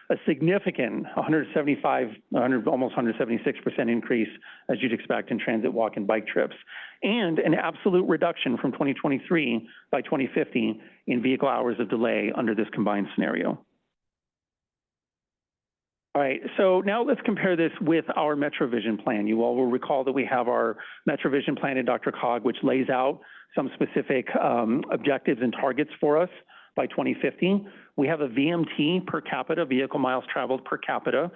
A significant almost 176% increase, as you'd expect, in transit, walk, and bike trips, and an absolute reduction from 2023 by 2050 in vehicle hours of delay under this combined scenario. All right, so now let's compare this with our MetroVision plan. You all will recall that we have our MetroVision plan in DRCOG, which lays out some specific objectives and targets for us by 2050. We have a VMT per capita, vehicle miles traveled per capita,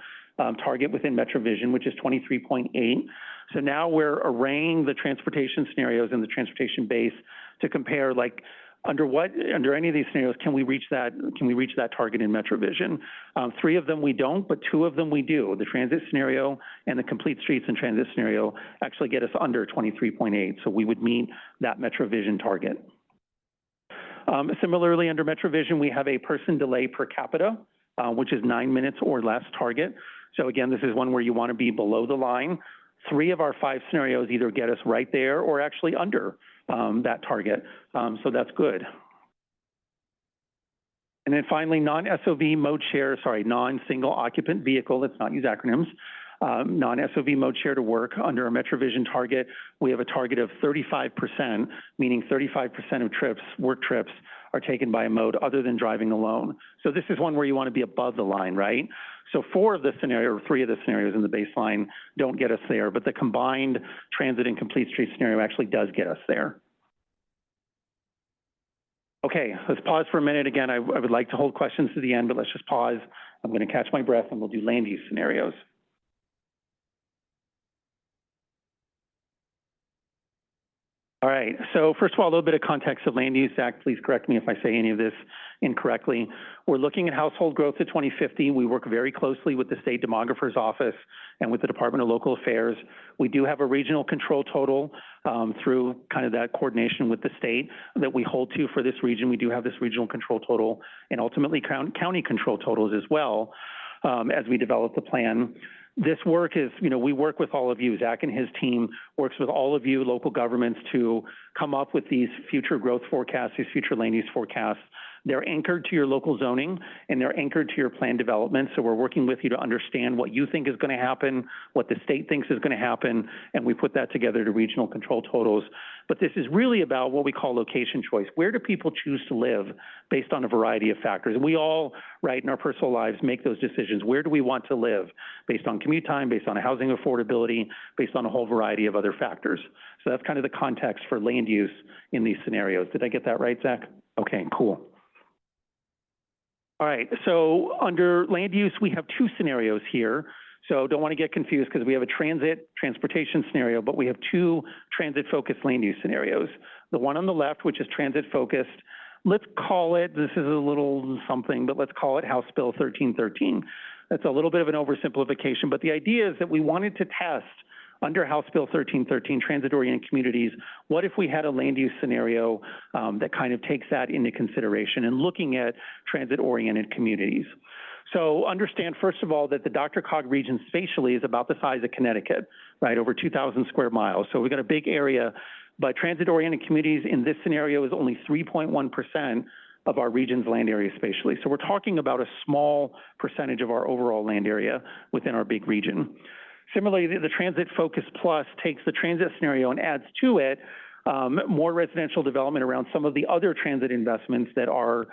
target within MetroVision, which is 23.8. So now we're arraying the transportation scenarios in the transportation base to compare, like, under any of these scenarios, can we reach that target in MetroVision? 3 of them we don't, but 2 of them we do. The transit scenario and the complete streets and transit scenario actually get us under 23.8, so we would meet that MetroVision target. Similarly, under MetroVision, we have a person delay per capita, which is 9 minutes or less target. So again, this is one where you want to be below the line. 3 of our 5 scenarios either get us right there or actually under that target. So that's good. And then finally, non-SOV mode share, non-single occupant vehicle, let's not use acronyms, non-SOV mode share to work under a MetroVision target. We have a target of 35%, meaning 35% of trips, work trips, are taken by a mode other than driving alone. So this is one where you want to be above the line, right? So 4 of the scenario, or 3 of the scenarios in the baseline don't get us there, but the combined transit and complete street scenario actually does get us there. Okay, let's pause for a minute. Again, I would like to hold questions to the end, but let's just pause. I'm going to catch my breath and we'll do land use scenarios. All right, so first of all, a little bit of context of land use. Zach, please correct me if I say any of this incorrectly. We're looking at household growth to 2050. We work very closely with the State Demographer's Office and with the Department of Local Affairs. We do have a regional control total through kind of that coordination with the state that we hold to for this region. We do have this regional control total and ultimately county control totals as well as we develop the plan. This work is, we work with all of you. Zach and his team works with all of you, local governments, to come up with these future growth forecasts, these future land use forecasts. They're anchored to your local zoning and they're anchored to your plan development. So we're working with you to understand what you think is going to happen, what the state thinks is going to happen, and we put that together to regional control totals. But this is really about what we call location choice. Where do people choose to live based on a variety of factors? And we all, right, in our personal lives make those decisions. Where do we want to live based on commute time, based on housing affordability, based on a whole variety of other factors. So that's kind of the context for land use in these scenarios. Did I get that right, Zach? Okay, cool. All right, so under land use, we have 2 scenarios here. So don't want to get confused because we have a transportation scenario, but we have 2 transit-focused land use scenarios. The one on the left, which is transit-focused, let's call it, this is a little something, but let's call it House Bill 1313. That's a little bit of an oversimplification, but the idea is that we wanted to test under House Bill 1313, transit-oriented communities, what if we had a land use scenario that kind of takes that into consideration and looking at transit-oriented communities? So understand, first of all, that the DRCOG region spatially is about the size of Connecticut, right, over 2,000 square miles. So we've got a big area, but transit-oriented communities in this scenario is only 3.1% of our region's land area spatially. So we're talking about a small percentage of our overall land area within our big region. Similarly, the Transit Focus Plus takes the transit scenario and adds to it more residential development around some of the other transit investments that are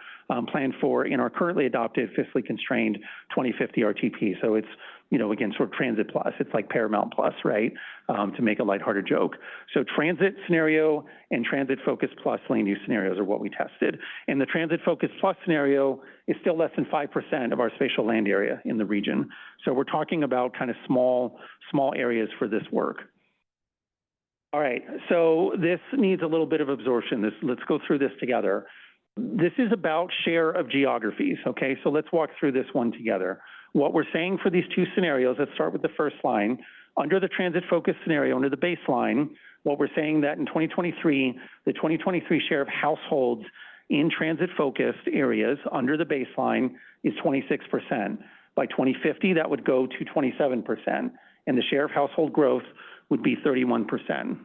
planned for in our currently adopted fiscally constrained 2050 RTP. So it's, you know, again, sort of transit plus. It's like Paramount plus, right, to make a lighthearted joke. So transit scenario and transit focus plus land use scenarios are what we tested. And the transit focus plus scenario is still less than 5% of our spatial land area in the region. So we're talking about kind of small areas for this work. All right, so this needs a little bit of absorption. Let's go through this together. This is about share of geographies, okay? So let's walk through this one together. What we're saying for these two scenarios, let's start with the first line. Under the transit focus scenario, under the baseline, what we're saying that in 2023, the 2023 share of households in transit focused areas under the baseline is 26%. By 2050, that would go to 27%. And the share of household growth would be 31%,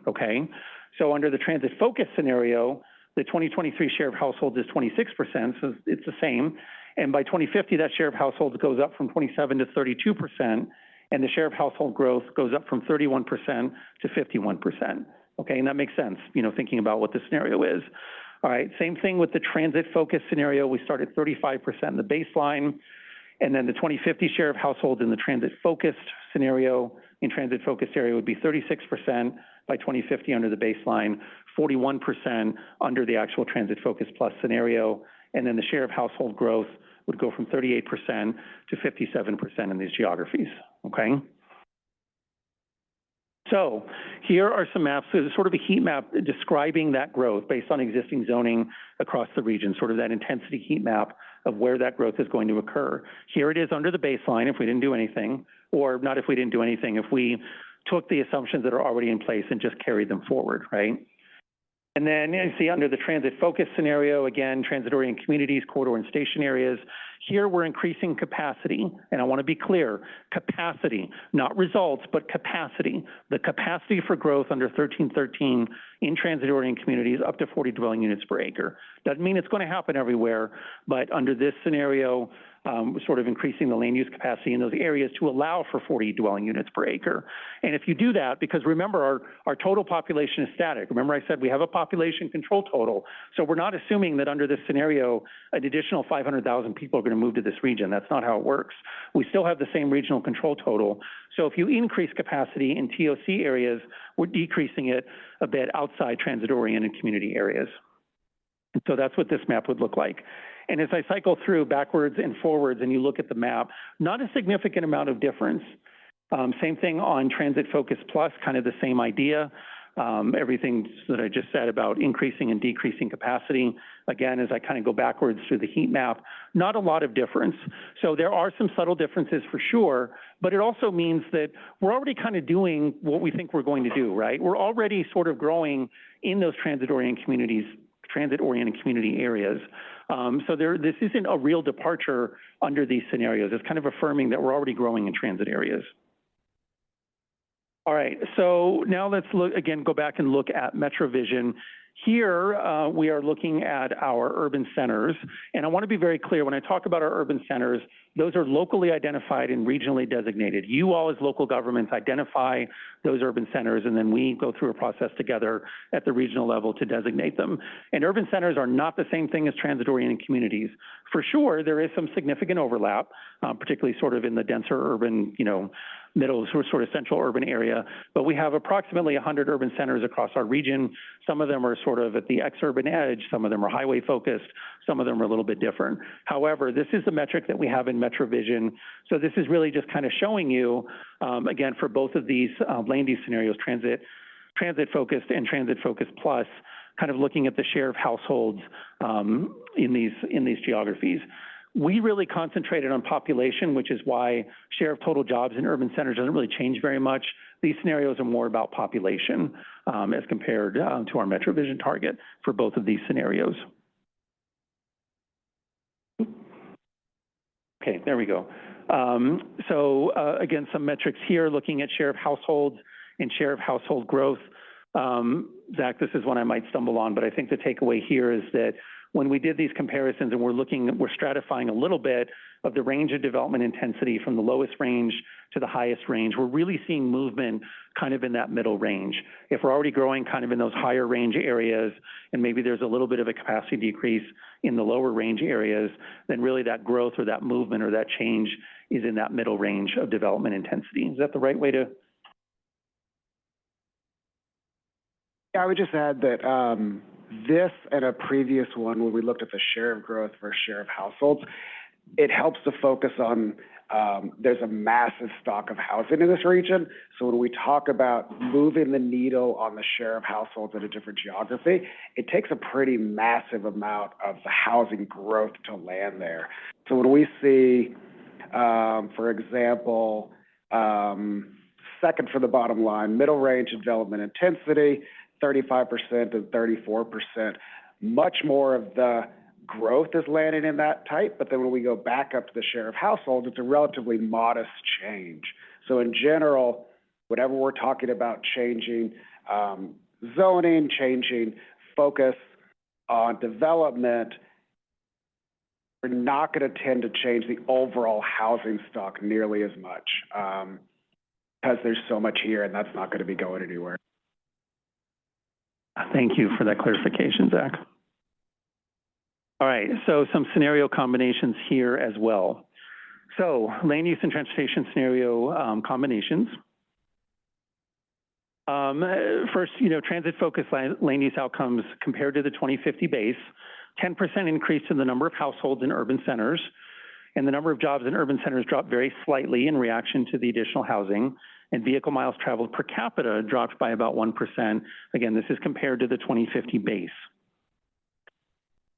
okay? So under the transit focus scenario, the 2023 share of households is 26%, so it's the same. And by 2050, that share of households goes up from 27 to 32%, and the share of household growth goes up from 31% to 51%, okay? And that makes sense, you know, thinking about what the scenario is. All right, same thing with the transit focus scenario. We start at 35% in the baseline, and then the 2050 share of households in the transit focused scenario, in transit focused area would be 36% by 2050 under the baseline, 41% under the actual transit focused plus scenario, and then the share of household growth would go from 38% to 57% in these geographies, okay? So here are some maps, so sort of a heat map describing that growth based on existing zoning across the region, sort of that intensity heat map of where that growth is going to occur. Here it is under the baseline if we didn't do anything, or not if we didn't do anything, if we took the assumptions that are already in place and just carried them forward, right? And then you see under the transit focus scenario, again, transit-oriented communities, corridor and station areas. Here we're increasing capacity, and I want to be clear, capacity, not results, but capacity. The capacity for growth under 1313 in transit-oriented communities up to 40 dwelling units per acre. Doesn't mean it's going to happen everywhere, but under this scenario, we're sort of increasing the land use capacity in those areas to allow for 40 dwelling units per acre. And if you do that, because remember, our total population is static. Remember I said we have a population control total. So we're not assuming that under this scenario, an additional 500,000 people are going to move to this region. That's not how it works. We still have the same regional control total. So if you increase capacity in TOC areas, we're decreasing it a bit outside transit-oriented community areas. And so that's what this map would look like. And as I cycle through backwards and forwards and you look at the map, not a significant amount of difference. Same thing on Transit Focus Plus, kind of the same idea. Everything that I just said about increasing and decreasing capacity. Again, as I kind of go backwards through the heat map, not a lot of difference. So there are some subtle differences for sure, but it also means that we're already kind of doing what we think we're going to do, right? We're already sort of growing in those transit-oriented communities, transit-oriented community areas. So this isn't a real departure under these scenarios. It's kind of affirming that we're already growing in transit areas. All right, so now let's look again, go back and look at MetroVision. Here, we are looking at our urban centers, and I want to be very clear, when I talk about our urban centers, those are locally identified and regionally designated. You all as local governments identify those urban centers, and then we go through a process together at the regional level to designate them. And urban centers are not the same thing as transit-oriented communities. For sure, there is some significant overlap, particularly sort of in the denser urban, middle sort of central urban area, but we have approximately 100 urban centers across our region. Some of them are sort of at the ex-urban edge, some of them are highway focused, some of them are a little bit different. However, this is the metric that we have in MetroVision. So this is really just kind of showing you, again, for both of these land use scenarios, transit focused and transit focused plus, kind of looking at the share of households in these geographies. We really concentrated on population, which is why share of total jobs in urban centers doesn't really change very much. These scenarios are more about population as compared to our MetroVision target for both of these scenarios. Okay, there we go. Again, some metrics here, looking at share of households and share of household growth. Zach, this is one I might stumble on, but I think the takeaway here is that when we did these comparisons and we're stratifying a little bit of the range of development intensity from the lowest range to the highest range. We're really seeing movement kind of in that middle range. If we're already growing kind of in those higher range areas, and maybe there's a little bit of a capacity decrease in the lower range areas, then really that growth or that movement or that change is in that middle range of development intensity. Is that the right way to? Yeah, I would just add that this and a previous one, when we looked at the share of growth versus share of households, it helps to focus on there's a massive stock of housing in this region. So when we talk about moving the needle on the share of households in a different geography, it takes a pretty massive amount of the housing growth to land there. So when we see, for example, second for the bottom line, middle range development intensity, 35% and 34%, much more of the growth is landing in that type, but then when we go back up to the share of households, it's a relatively modest change. So in general, whatever we're talking about changing zoning, changing focus on development, we're not going to tend to change the overall housing stock nearly as much because there's so much here and that's not going to be going anywhere. Thank you for that clarification, Zach. All right, so some scenario combinations here as well. So land use and transportation scenario combinations. First, transit-focused land use outcomes compared to the 2050 base, 10% increase in the number of households in urban centers, and the number of jobs in urban centers dropped very slightly in reaction to the additional housing, and vehicle miles traveled per capita dropped by about 1%. Again, this is compared to the 2050 base.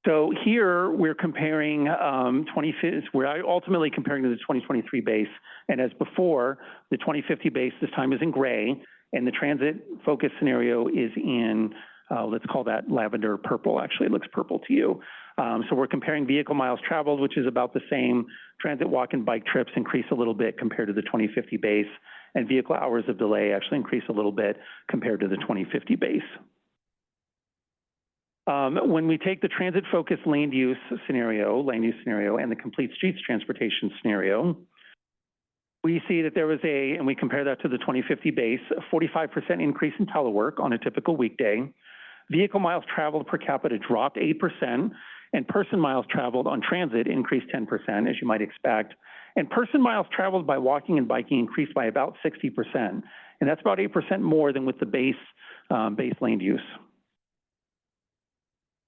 So here we're comparing we're ultimately comparing to the 2023 base, and as before, the 2050 base this time is in gray, and the transit focus scenario is in, let's call that lavender purple. Actually, it looks purple to you. So we're comparing vehicle miles traveled, which is about the same. Transit, walk, and bike trips increase a little bit compared to the 2050 base, and vehicle hours of delay actually increase a little bit compared to the 2050 base. When we take the transit-focused land use scenario, and the complete streets transportation scenario, we see that there was and we compare that to the 2050 base, a 45% increase in telework on a typical weekday. Vehicle miles traveled per capita dropped 8%, and person miles traveled on transit increased 10%, as you might expect. And person miles traveled by walking and biking increased by about 60%. And that's about 8% more than with the base land use.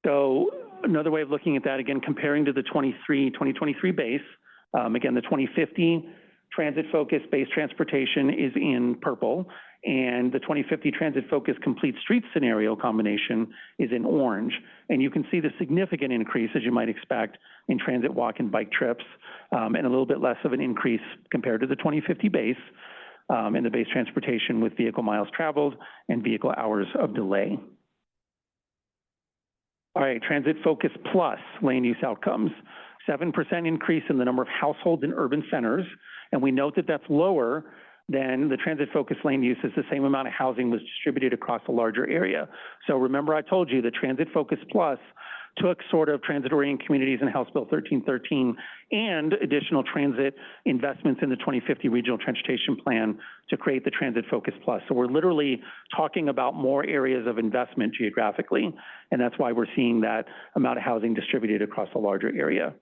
So another way of looking at that, again, comparing to the 2023 base, again, the 2050 transit-focused base transportation is in purple, and the 2050 transit-focused complete street scenario combination is in orange. And you can see the significant increase, as you might expect, in transit, walk, and bike trips, and a little bit less of an increase compared to the 2050 base in the base transportation with vehicle miles traveled and vehicle hours of delay. All right, transit focus plus land use outcomes. 7% increase in the number of households in urban centers, and we note that that's lower than the transit focused land use as the same amount of housing was distributed across a larger area. So remember I told you the transit focus plus took sort of transit-oriented communities in House Bill 1313 and additional transit investments in the 2050 Regional Transportation Plan to create the Transit Focus Plus. So we're literally talking about more areas of investment geographically, and that's why we're seeing that amount of housing distributed across a larger area.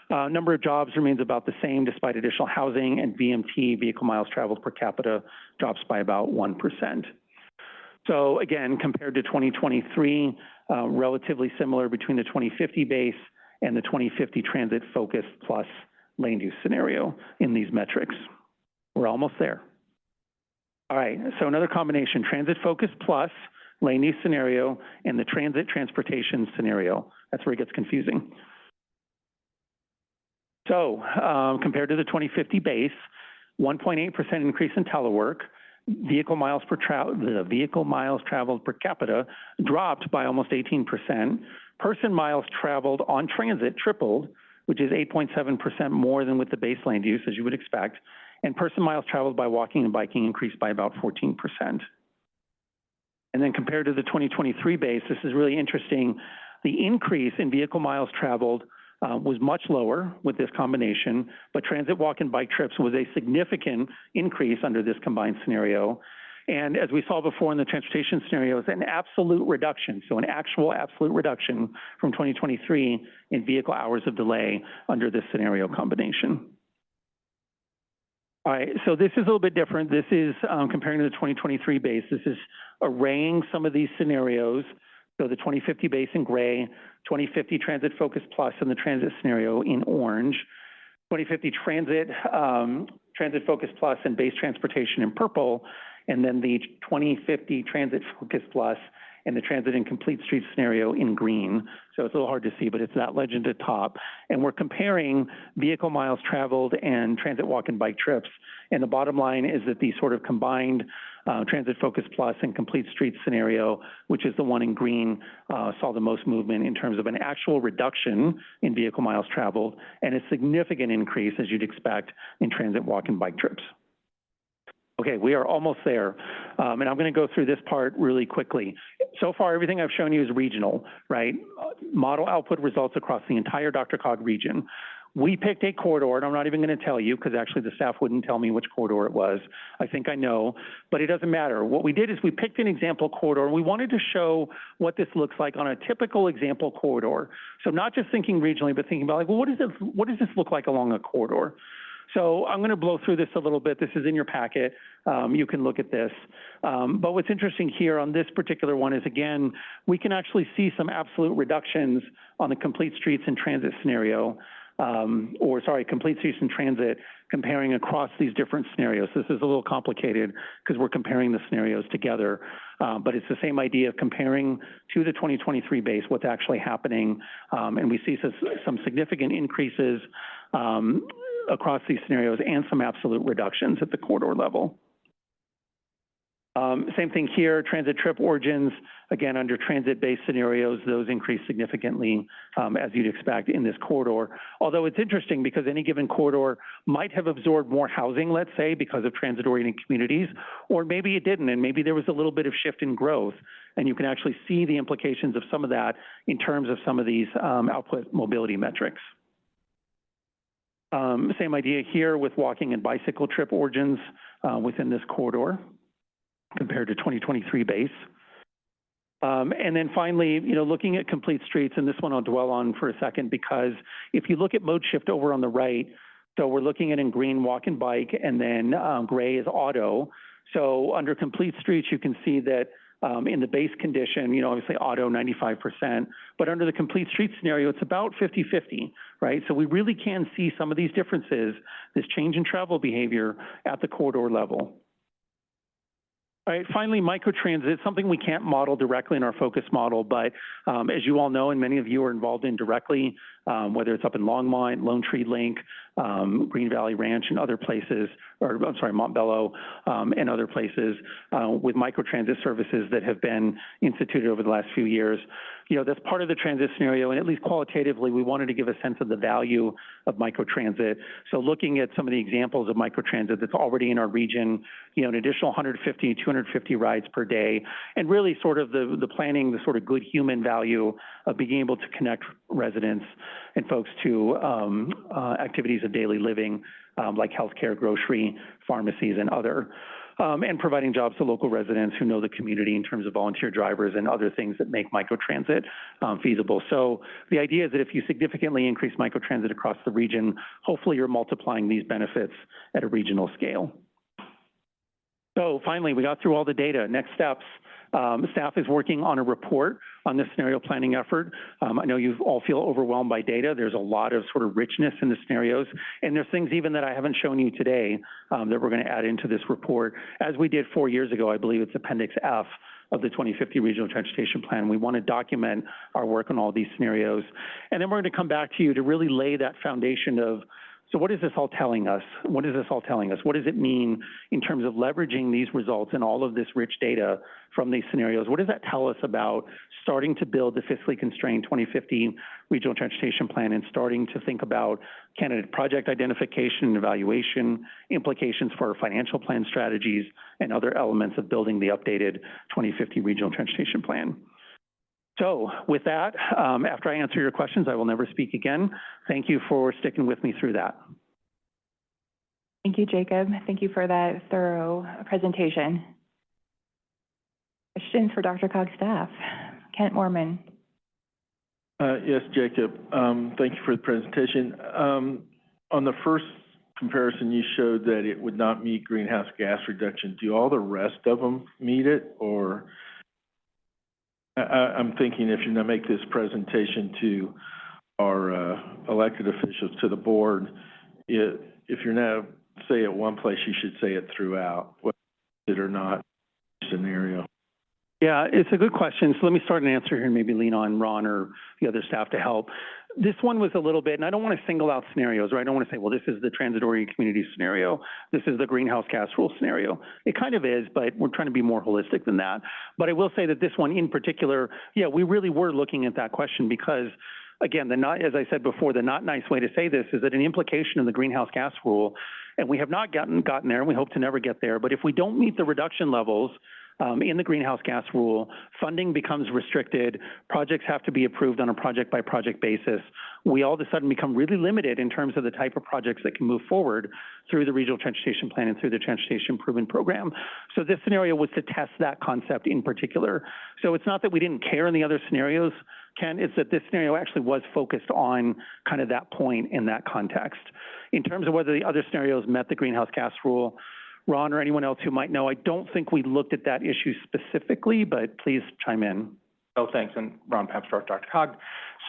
Number of jobs remains about the same despite additional housing, and VMT, vehicle miles traveled per capita, drops by about 1%. So again, compared to 2023, relatively similar between the 2050 base and the 2050 transit focus plus land use scenario in these metrics. We're almost there. All right, so another combination, transit focus plus land use scenario and the transit transportation scenario. That's where it gets confusing. So compared to the 2050 base, 1.8% increase in telework, vehicle miles traveled per capita dropped by almost 18%. Person miles traveled on transit tripled, which is 8.7% more than with the base land use, as you would expect. And person miles traveled by walking and biking increased by about 14%. And then compared to the 2023 base, this is really interesting. The increase in vehicle miles traveled was much lower with this combination, but transit, walk, and bike trips was a significant increase under this combined scenario. And as we saw before in the transportation scenarios, an absolute reduction, so an actual absolute reduction from 2023 in vehicle hours of delay under this scenario combination. All right, so this is a little bit different. This is comparing to the 2023 base. This is arraying some of these scenarios. So the 2050 base in gray, 2050 Transit Focus Plus in the transit scenario in orange, 2050 Transit Focus Plus and base transportation in purple, and then the 2050 Transit Focus Plus and the transit and complete street scenario in green. So it's a little hard to see, but it's that legend at top. And we're comparing vehicle miles traveled and transit, walk, and bike trips. And the bottom line is that the sort of combined Transit Focus Plus and complete street scenario, which is the one in green, saw the most movement in terms of an actual reduction in vehicle miles traveled and a significant increase, as you'd expect, in transit, walk, and bike trips. Okay, we are almost there, and I'm going to go through this part really quickly. So far, everything I've shown you is regional, right? Model output results across the entire DRCOG region. We picked a corridor, and I'm not even going to tell you because actually the staff wouldn't tell me which corridor it was. I think I know, but it doesn't matter. What we did is we picked an example corridor, and we wanted to show what this looks like on a typical example corridor. So not just thinking regionally, but thinking about like, well, what does this look like along a corridor? So I'm going to blow through this a little bit. This is in your packet. You can look at this. But what's interesting here on this particular one is, again, we can actually see some absolute reductions on the complete streets and transit scenario, complete streets and transit comparing across these different scenarios. This is a little complicated because we're comparing the scenarios together, but it's the same idea of comparing to the 2023 base, what's actually happening, and we see some significant increases across these scenarios and some absolute reductions at the corridor level. Same thing here, transit trip origins, again, under transit-based scenarios, those increase significantly, as you'd expect in this corridor. Although it's interesting because any given corridor might have absorbed more housing, let's say, because of transit-oriented communities, or maybe it didn't, and maybe there was a little bit of shift in growth, and you can actually see the implications of some of that in terms of some of these output mobility metrics. Same idea here with walking and bicycle trip origins within this corridor compared to 2023 base. And then finally, looking at complete streets, and this one I'll dwell on for a second, because if you look at mode shift over on the right, so we're looking at in green walk and bike, and then gray is auto. So under complete streets, you can see that in the base condition, obviously auto 95%, but under the complete street scenario, it's about 50-50, right? So we really can see some of these differences, this change in travel behavior at the corridor level. All right, finally, microtransit, something we can't model directly in our focus model, but as you all know, and many of you are involved in directly, whether it's up in Longmont, Lone Tree Link, Green Valley Ranch and other places, Montbello and other places with microtransit services that have been instituted over the last few years. That's part of the transit scenario, and at least qualitatively, we wanted to give a sense of the value of microtransit. So looking at some of the examples of microtransit that's already in our region, an additional 150, 250 rides per day, and really sort of the planning, the sort of good human value of being able to connect residents and folks to activities of daily living, like healthcare, grocery, pharmacies, and other. And providing jobs to local residents who know the community in terms of volunteer drivers and other things that make microtransit feasible. So the idea is that if you significantly increase microtransit across the region, hopefully you're multiplying these benefits at a regional scale. So finally, we got through all the data. Next steps. Staff is working on a report on this scenario planning effort. I know you all feel overwhelmed by data. There's a lot of sort of richness in the scenarios, and there's things even that I haven't shown you today that we're going to add into this report. As we did 4 years ago, I believe it's Appendix F of the 2050 Regional Transportation Plan. We want to document our work on all these scenarios. And then we're going to come back to you to really lay that foundation of, so what is this all telling us? What is this all telling us? What does it mean in terms of leveraging these results and all of this rich data from these scenarios? What does that tell us about starting to build the fiscally constrained 2050 Regional Transportation Plan and starting to think about candidate project identification and evaluation, implications for our financial plan strategies, and other elements of building the updated 2050 Regional Transportation Plan? So with that, after I answer your questions, I will never speak again. Thank you for sticking with me through that. Thank you, Jacob. Thank you for that thorough presentation. Questions for DRCOG staff? Kent Mormon. Yes, Jacob. Thank you for the presentation. On the first comparison, you showed that it would not meet greenhouse gas reduction. Do all the rest of them meet it, or I'm thinking if you're going to make this presentation to our elected officials, to the board, if you're now say it one place, you should say it throughout, whether it or not scenario. Yeah, it's a good question. So let me start an answer here and maybe lean on Ron or the other staff to help. This one was a little bit, and I don't want to single out scenarios, right? I don't want to say, well, this is the transit-oriented community scenario. This is the greenhouse gas rule scenario. It kind of is, but we're trying to be more holistic than that. But I will say that this one in particular, yeah, we really were looking at that question because, again, as I said before, the not nice way to say this is that an implication of the greenhouse gas rule, and we have not gotten there, and we hope to never get there, but if we don't meet the reduction levels in the greenhouse gas rule, funding becomes restricted, projects have to be approved on a project-by-project basis. We all of a sudden become really limited in terms of the type of projects that can move forward through the Regional Transportation Plan and through the Transportation Improvement Program. So this scenario was to test that concept in particular. So it's not that we didn't care in the other scenarios, Ken, it's that this scenario actually was focused on kind of that point in that context. In terms of whether the other scenarios met the greenhouse gas rule, Ron or anyone else who might know, I don't think we looked at that issue specifically, but please chime in. Oh, thanks, and Ron Papsdorf, DRCOG.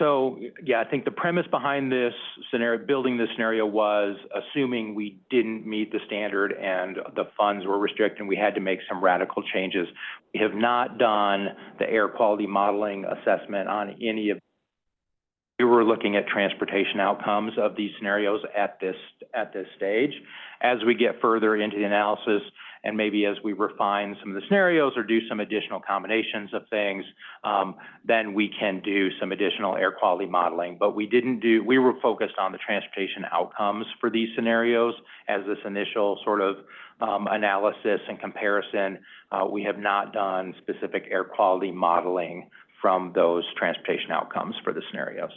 So, yeah, I think the premise behind this scenario, building this scenario, was assuming we didn't meet the standard and the funds were restricted and we had to make some radical changes. We have not done the air quality modeling assessment on any of. We were looking at transportation outcomes of these scenarios at this stage. As we get further into the analysis, and maybe as we refine some of the scenarios or do some additional combinations of things, then we can do some additional air quality modeling. But we were focused on the transportation outcomes for these scenarios as this initial sort of analysis and comparison. We have not done specific air quality modeling from those transportation outcomes for the scenarios.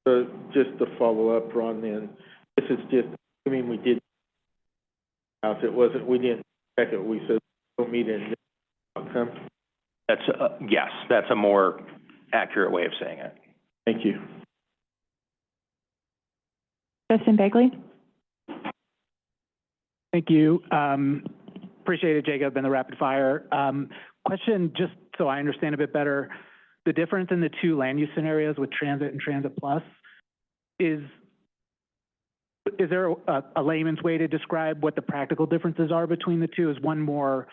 So just to follow up, Ron, then, this is just, I mean, we did, it wasn't, we didn't check it, we said, don't meet it. That's, yes, that's a more accurate way of saying it. Thank you. Justin Begley. Thank you. Appreciate it, Jacob, and the rapid fire. Question, just so I understand a bit better, the difference in the two land use scenarios with transit and transit plus, is there a layman's way to describe what the practical differences are between the two? Is one more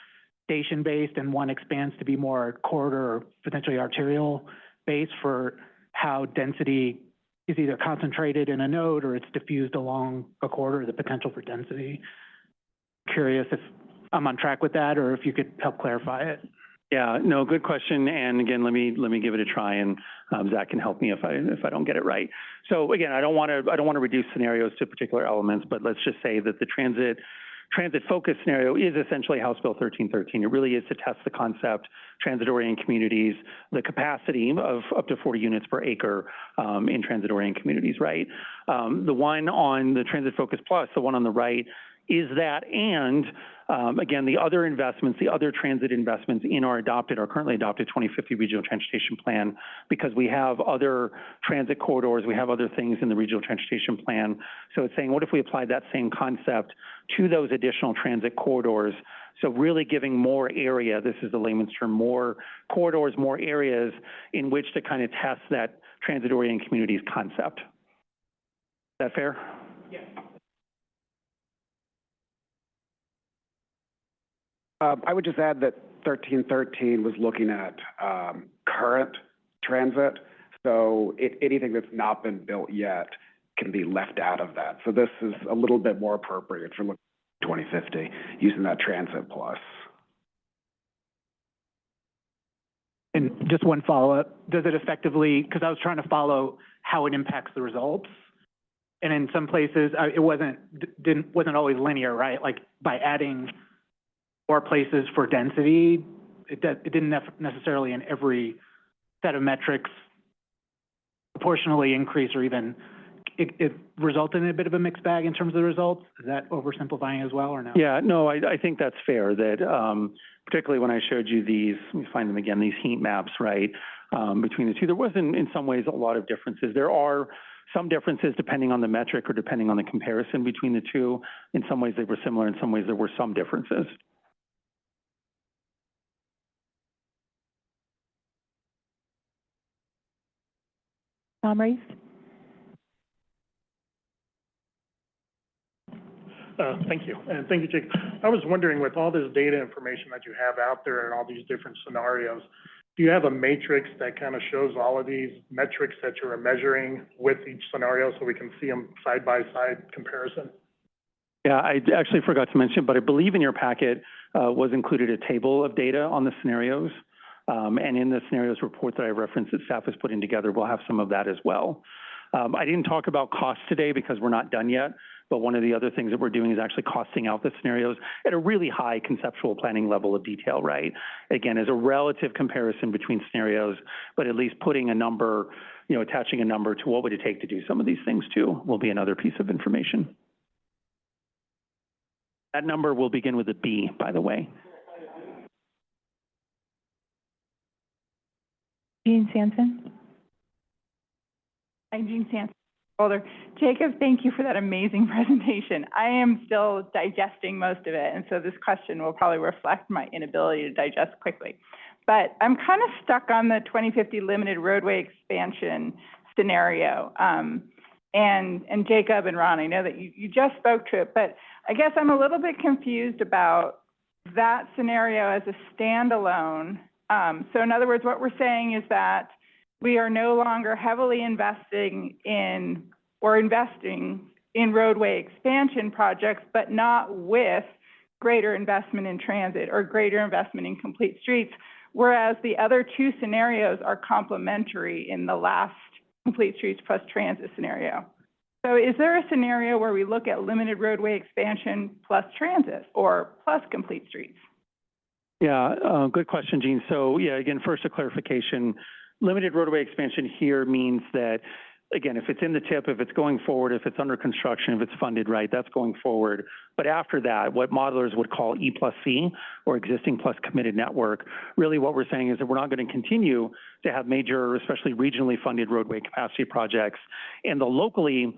station-based and one expands to be more corridor or potentially arterial-based for how density is either concentrated in a node or it's diffused along a corridor, the potential for density? Curious if I'm on track with that or if you could help clarify it. Yeah, no, good question. And again, let me give it a try, and Zach can help me if I don't get it right. So again, I don't want to reduce scenarios to particular elements, but let's just say that the transit focus scenario is essentially House Bill 1313. It really is to test the concept, transit-oriented communities, the capacity of up to 40 units per acre in transit-oriented communities, right? The one on the Transit Focus Plus, the one on the right, is that, and again, the other investments, the other transit investments in our currently adopted 2050 Regional Transportation Plan, because we have other transit corridors, we have other things in the Regional Transportation Plan. So it's saying, what if we applied that same concept to those additional transit corridors? So really giving more area, this is the layman's term, more corridors, more areas in which to kind of test that transit-oriented communities concept. Is that fair? Yeah. I would just add that 1313 was looking at current transit, so anything that's not been built yet can be left out of that. So this is a little bit more appropriate for looking at 2050, using that transit plus. And just one follow-up, does it effectively, because I was trying to follow how it impacts the results, and in some places, it wasn't always linear, right? Like by adding more places for density, it didn't necessarily in every set of metrics proportionally increase or even it result in a bit of a mixed bag in terms of the results? Is that oversimplifying as well, or no? Yeah, no, I think that's fair, that particularly when I showed you these, let me find them again, these heat maps, right, between the two, there wasn't in some ways a lot of differences. There are some differences depending on the metric or depending on the comparison between the two. In some ways they were similar, in some ways there were some differences. Tom Reese? Thank you, and thank you, Jake. I was wondering, with all this data information that you have out there and all these different scenarios, do you have a matrix that kind of shows all of these metrics that you're measuring with each scenario so we can see them side-by-side comparison? Yeah, I actually forgot to mention, but I believe in your packet was included a table of data on the scenarios. And in the scenarios report that I referenced that staff is putting together, we'll have some of that as well. I didn't talk about costs today because we're not done yet, but one of the other things that we're doing is actually costing out the scenarios at a really high conceptual planning level of detail, right? Again, as a relative comparison between scenarios, but at least putting a number, you know, attaching a number to what would it take to do some of these things too, will be another piece of information. That number will begin with a B, by the way. Jean Sanson? I'm Jean Sanson. Boulder. Jacob, thank you for that amazing presentation. I am still digesting most of it, and so this question will probably reflect my inability to digest quickly. But I'm kind of stuck on the 2050 limited roadway expansion scenario. And Jacob and Ron, I know that you just spoke to it, but I guess I'm a little bit confused about that scenario as a standalone. So in other words, what we're saying is that we are no longer heavily investing in roadway expansion projects, but not with greater investment in transit or greater investment in complete streets, whereas the other two scenarios are complementary in the last complete streets plus transit scenario. So is there a scenario where we look at limited roadway expansion plus transit or plus complete streets? Yeah, good question, Jean. So yeah, again, first a clarification. Limited roadway expansion here means that, again, if it's in the tip, if it's going forward, if it's under construction, if it's funded right, that's going forward. But after that, what modelers would call E plus C, or existing plus committed network, really what we're saying is that we're not going to continue to have major, especially regionally funded roadway capacity projects, and the locally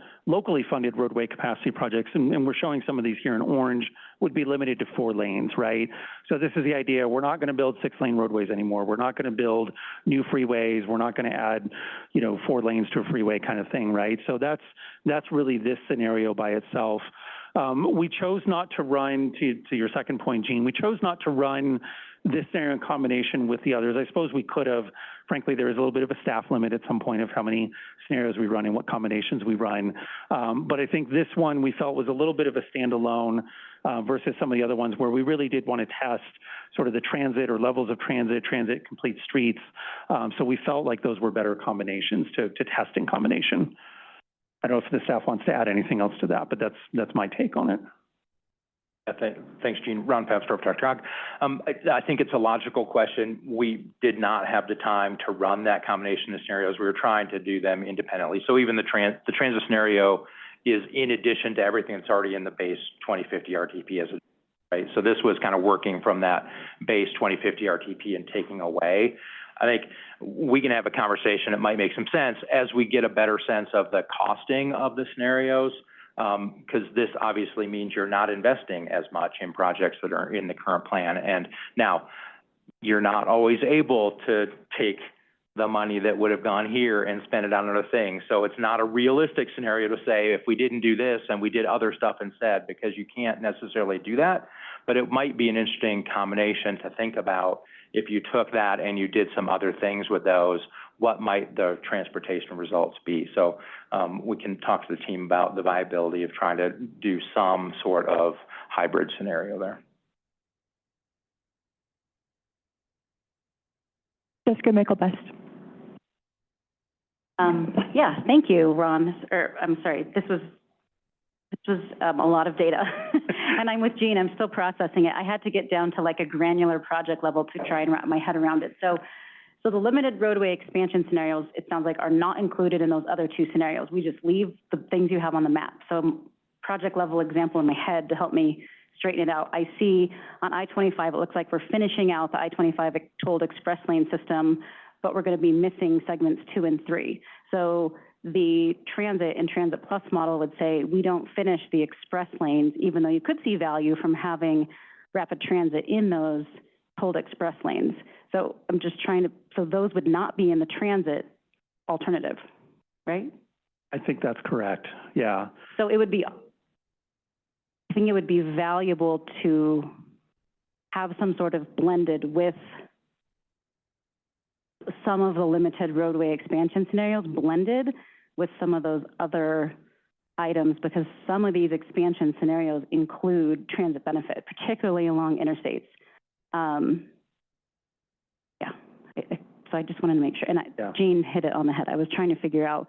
funded roadway capacity projects, and we're showing some of these here in orange, would be limited to 4 lanes, right? So this is the idea. We're not going to build 6-lane roadways anymore. We're not going to build new freeways. We're not going to add, 4 lanes to a freeway kind of thing, right? So that's really this scenario by itself. We chose not to run, to your second point, Jean, we chose not to run this scenario in combination with the others. I suppose we could have. Frankly, there is a little bit of a staff limit at some point of how many scenarios we run and what combinations we run. But I think this one we felt was a little bit of a standalone versus some of the other ones where we really did want to test sort of the transit or levels of transit complete streets. So we felt like those were better combinations to test in combination. I don't know if the staff wants to add anything else to that, but that's my take on it. Thanks, Gene. Ron Papsdorf, DRCOG. I think it's a logical question. We did not have the time to run that combination of scenarios. We were trying to do them independently. So even the transit scenario is in addition to everything that's already in the base 2050 RTP, right? So this was kind of working from that base 2050 RTP and taking away. I think we can have a conversation. It might make some sense as we get a better sense of the costing of the scenarios, because this obviously means you're not investing as much in projects that are in the current plan. And now, you're not always able to take the money that would have gone here and spend it on other things. So it's not a realistic scenario to say if we didn't do this and we did other stuff instead, because you can't necessarily do that. But it might be an interesting combination to think about if you took that and you did some other things with those, what might the transportation results be? So we can talk to the team about the viability of trying to do some sort of hybrid scenario there. Jessica Mickelbest. Yeah, thank you, Ron. I'm sorry, this was a lot of data. And I'm with Jean, I'm still processing it. I had to get down to like a granular project level to try and wrap my head around it. So So the limited roadway expansion scenarios, it sounds like, are not included in those other two scenarios. We just leave the things you have on the map. So project level example in my head to help me straighten it out. I see on I-25, it looks like we're finishing out the I-25 tolled express lane system, but we're going to be missing segments 2 and 3. So the transit and Transit Plus model would say we don't finish the express lanes, even though you could see value from having rapid transit in those tolled express lanes. So I'm just trying to, so those would not be in the transit alternative, right? I think that's correct, yeah. So it would be, I think it would be valuable to have some sort of blended with some of the limited roadway expansion scenarios, blended with some of those other items, because some of these expansion scenarios include transit benefit, particularly along interstates. So I just wanted to make sure, and Jean hit it on the head. I was trying to figure out,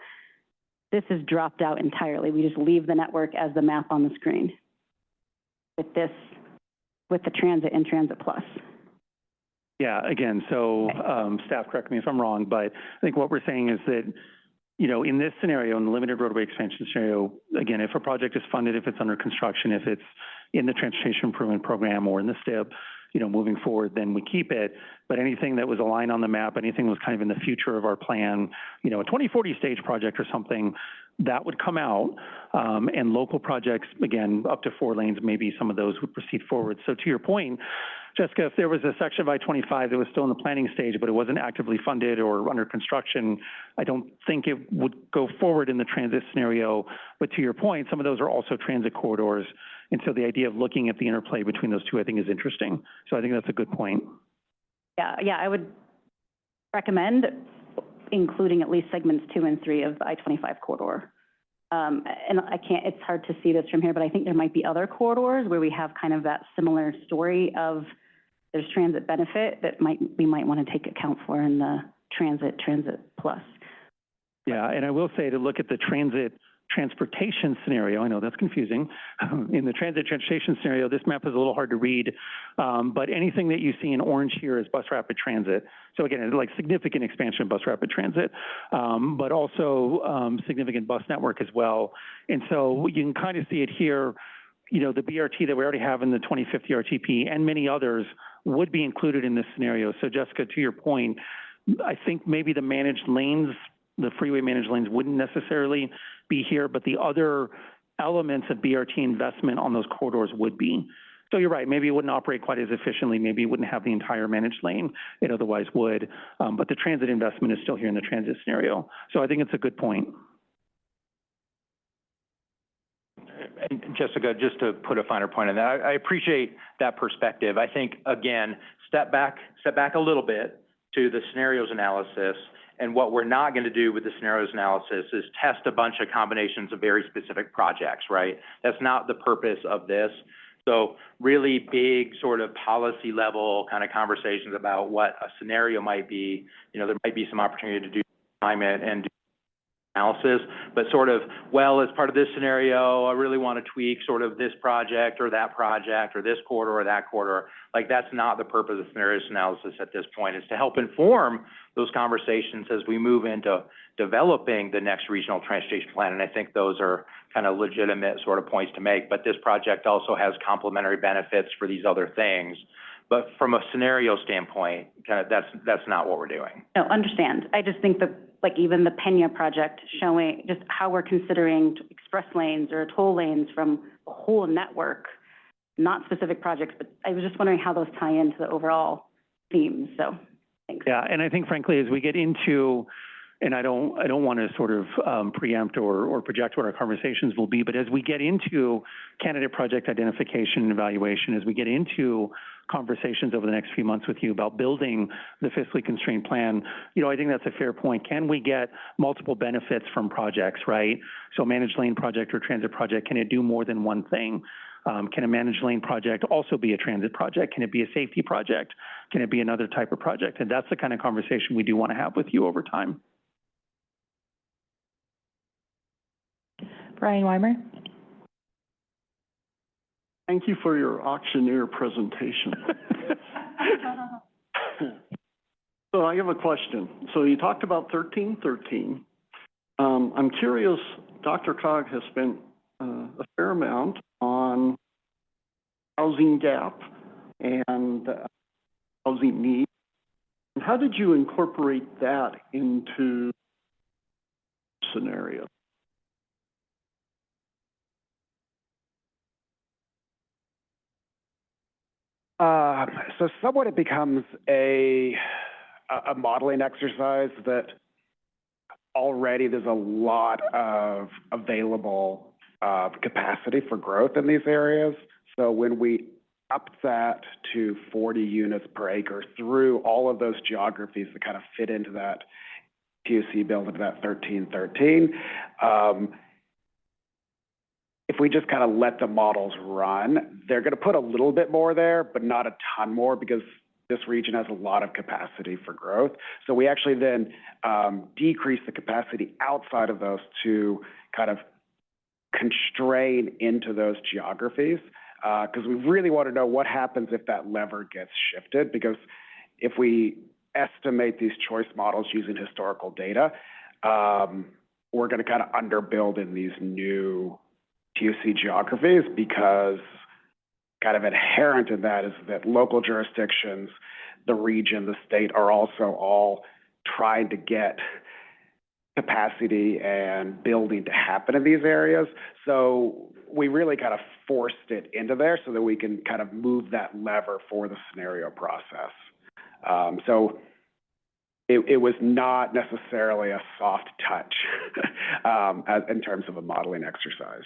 this is dropped out entirely. We just leave the network as the map on the screen with this, with the transit and Transit Plus. Yeah, again, so staff, correct me if I'm wrong, but I think what we're saying is that, you know, in this scenario, in the limited roadway expansion scenario, again, if a project is funded, if it's under construction, if it's in the transportation improvement program or in the STIP, you know, moving forward, then we keep it. But anything that was aligned on the map, anything that was kind of in the future of our plan, you know, a 2040 stage project or something, that would come out. And local projects, again, up to 4 lanes, maybe some of those would proceed forward. So to your point, Jessica, if there was a section of I-25 that was still in the planning stage, but it wasn't actively funded or under construction, I don't think it would go forward in the transit scenario. But to your point, some of those are also transit corridors. And so the idea of looking at the interplay between those two, I think, is interesting. So I think that's a good point. Yeah, I would recommend including at least segments 2 and 3 of the I-25 corridor. And I can't, it's hard to see this from here, but I think there might be other corridors where we have kind of that similar story of there's transit benefit that we might want to take account for in the Transit Plus. Yeah, and I will say to look at the transportation scenario, I know that's confusing. In the transportation scenario, this map is a little hard to read, but anything that you see in orange here is bus rapid transit. So again, it's like significant expansion of bus rapid transit, but also significant bus network as well. And so you can kind of see it here. You know, the BRT that we already have in the 2050 RTP and many others would be included in this scenario. So Jessica, to your point, I think maybe the managed lanes, the freeway managed lanes wouldn't necessarily be here, but the other elements of BRT investment on those corridors would be. So you're right, maybe it wouldn't operate quite as efficiently, maybe it wouldn't have the entire managed lane it otherwise would, but the transit investment is still here in the transit scenario. So I think it's a good point. And Jessica, just to put a finer point on that, I appreciate that perspective. I think, again, step back a little bit to the scenarios analysis. And what we're not going to do with the scenarios analysis is test a bunch of combinations of very specific projects, right? That's not the purpose of this. So really big sort of policy level kind of conversations about what a scenario might be. You know, there might be some opportunity to do climate and do analysis, but sort of, well, as part of this scenario, I really want to tweak sort of this project or that project or this corridor or that corridor. Like, that's not the purpose of scenarios analysis at this point. It's to help inform those conversations as we move into developing the next regional transportation plan. And I think those are kind of legitimate sort of points to make. But this project also has complementary benefits for these other things. But from a scenario standpoint, kind of that's not what we're doing. No, understand. I just think that, like, even the Pena project showing just how we're considering express lanes or toll lanes from a whole network, not specific projects, but I was just wondering how those tie into the overall themes. So thanks. Yeah, and I think frankly, as we get into, and I don't want to sort of preempt or project what our conversations will be, but as we get into candidate project identification and evaluation, as we get into conversations over the next few months with you about building the fiscally constrained plan, you know, I think that's a fair point. Can we get multiple benefits from projects, right? So managed lane project or transit project, can it do more than one thing? Can a managed lane project also be a transit project? Can it be a safety project? Can it be another type of project? And that's the kind of conversation we do want to have with you over time. Brian Weimer. Thank you for your auctioneer presentation. So I have a question. So you talked about 1313. I'm curious, DRCOG has spent a fair amount on housing gap and housing need. How did you incorporate that into scenario? So somewhat it becomes a modeling exercise that already there's a lot of available capacity for growth in these areas. So when we up that to 40 units per acre through all of those geographies that kind of fit into that PUC build, into that 1313, if we just kind of let the models run, they're going to put a little bit more there, but not a ton more, because this region has a lot of capacity for growth. So we actually then decrease the capacity outside of those to kind of constrain into those geographies, because we really want to know what happens if that lever gets shifted, because if we estimate these choice models using historical data, we're going to kind of underbuild in these new PUC geographies, because kind of inherent in that is that local jurisdictions, the region, the state are also all trying to get capacity and building to happen in these areas. So we really kind of forced it into there so that we can kind of move that lever for the scenario process. So it was not necessarily a soft touch in terms of a modeling exercise.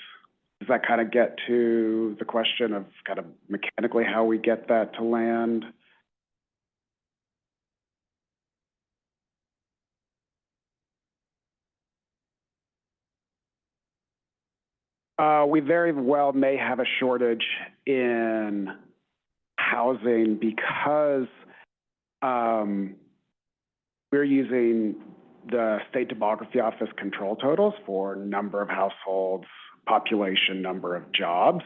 Does that kind of get to the question of kind of mechanically how we get that to land? We very well may have a shortage in housing because we're using the State Demography Office control totals for number of households, population, number of jobs.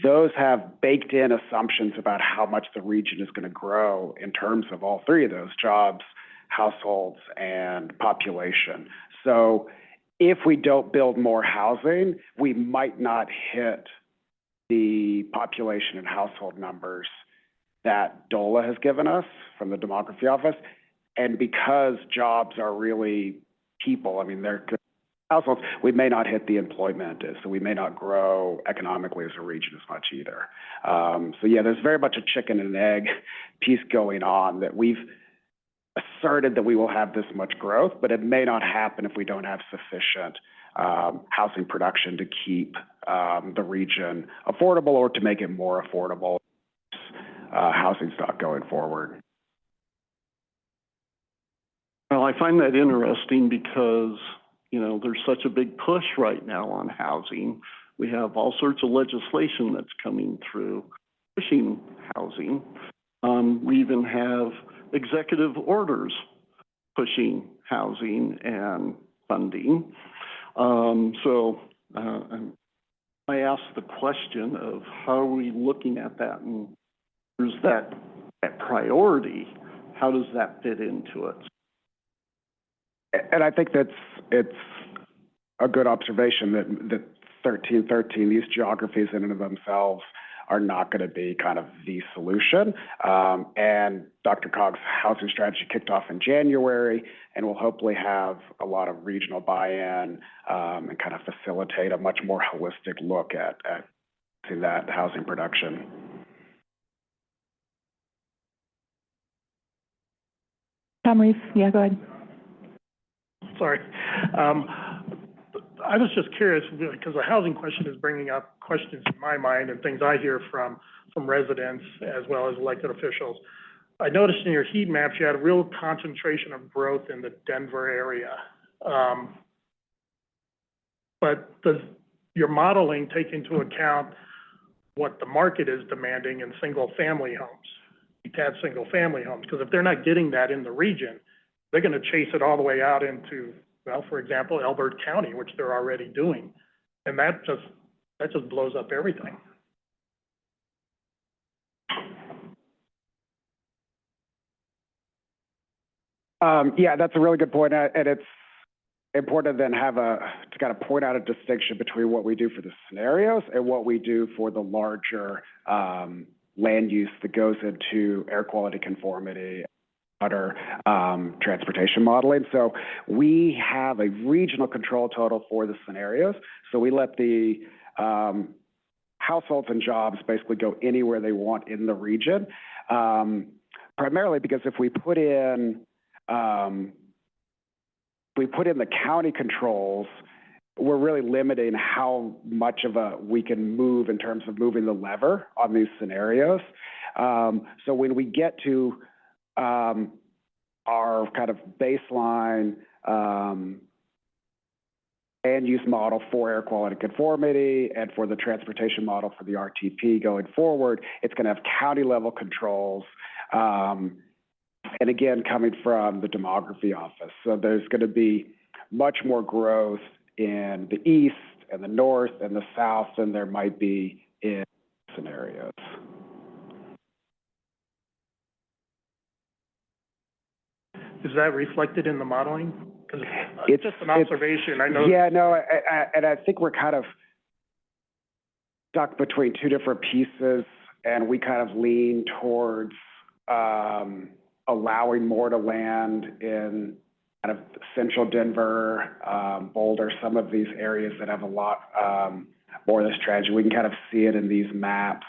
Those have baked in assumptions about how much the region is going to grow in terms of all three of those: jobs, households, and population. So if we don't build more housing, we might not hit the population and household numbers that DOLA has given us from the Demography Office. And because jobs are really people, I mean, they're households, we may not hit the employment, so we may not grow economically as a region as much either. So yeah, there's very much a chicken and egg piece going on, that we've asserted that we will have this much growth, but it may not happen if we don't have sufficient housing production to keep the region affordable, or to make it more affordable housing stock going forward. Well, I find that interesting because, you know, there's such a big push right now on housing. We have all sorts of legislation that's coming through pushing housing. We even have executive orders pushing housing and funding. I ask the question of how are we looking at that, and there's that priority. How does that fit into it? And I think it's a good observation that 1313, these geographies in and of themselves are not going to be kind of the solution. And DRCOG's housing strategy kicked off in January, and will hopefully have a lot of regional buy-in and kind of facilitate a much more holistic look at that housing production. Tom Reef, yeah, go ahead. Sorry. I was just curious, because the housing question is bringing up questions in my mind and things I hear from residents as well as elected officials. I noticed in your heat maps you had a real concentration of growth in the Denver area. But does your modeling take into account what the market is demanding in single-family homes, detached single-family homes? Because if they're not getting that in the region, they're going to chase it all the way out into, well, for example, Elbert County, which they're already doing. And that just blows up everything. Yeah, that's a really good point, and it's important to then to kind of point out a distinction between what we do for the scenarios and what we do for the larger land use that goes into air quality conformity, water, transportation modeling. So we have a regional control total for the scenarios. So we let the households and jobs basically go anywhere they want in the region, primarily because if we put in the county controls, we're really limiting how much of we can move in terms of moving the lever on these scenarios. So when we get to our kind of baseline land use model for air quality conformity and for the transportation model for the RTP going forward, it's going to have county level controls. And again, coming from the demography office. So there's going to be much more growth in the east and the north and the south than there might be in scenarios. Is that reflected in the modeling? Because it's just an observation. I know. Yeah, no, and I think we're kind of stuck between two different pieces, and we kind of lean towards allowing more to land in kind of central Denver, Boulder, some of these areas that have a lot more of this tragedy. We can kind of see it in these maps.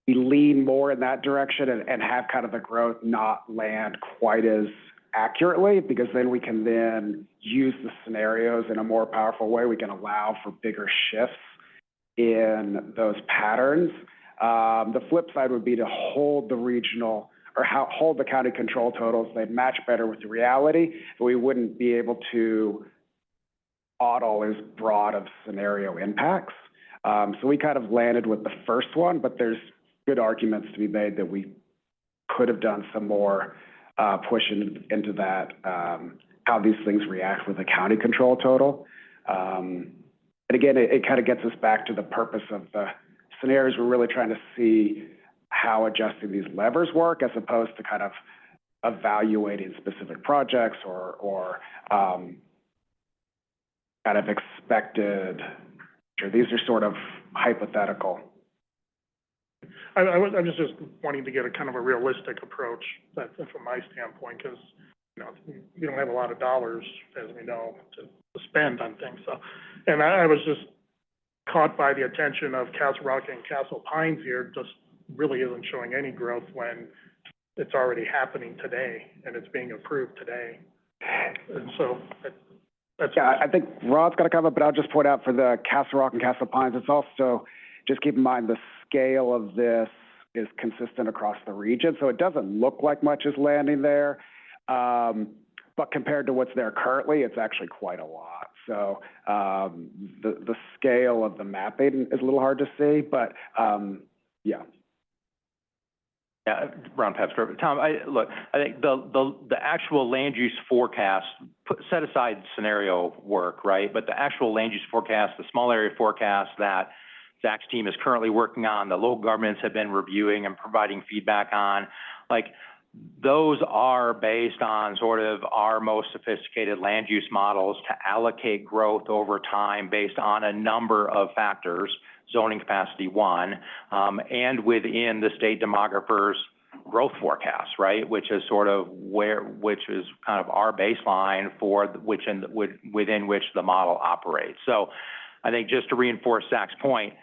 We lean more in that direction and have kind of the growth not land quite as accurately, because then we can then use the scenarios in a more powerful way. We can allow for bigger shifts in those patterns. The flip side would be to hold the regional or hold the county control totals. They'd match better with the reality, but we wouldn't be able to model as broad of scenario impacts. So we kind of landed with the first one, but there's good arguments to be made that we could have done some more push into that, how these things react with the county control total. And again, it kind of gets us back to the purpose of the scenarios. We're really trying to see how adjusting these levers work, as opposed to kind of evaluating specific projects or kind of expected. These are sort of hypothetical. I'm just wanting to get a kind of a realistic approach from my standpoint, because we don't have a lot of dollars, as we know, to spend on things. So, and I was just caught by the attention of Castle Rock and Castle Pines here. Just really isn't showing any growth when it's already happening today and it's being approved today. And so that's I think Rod's got to cover, but I'll just point out for the Castle Rock and Castle Pines, it's also, just keep in mind the scale of this is consistent across the region. So it doesn't look like much is landing there. But compared to what's there currently, it's actually quite a lot. So the scale of the mapping is a little hard to see, but yeah. Yeah, Ron Pepster. Tom, I think the actual land use forecast, set aside scenario work, right? But the actual land use forecast, the small area forecast that Zach's team is currently working on, the local governments have been reviewing and providing feedback on, like, those are based on sort of our most sophisticated land use models to allocate growth over time based on a number of factors, zoning capacity one, and within the state demographer's growth forecast, right? Which is sort of which is kind of our baseline for within which the model operates. So I think just to reinforce Zach's point,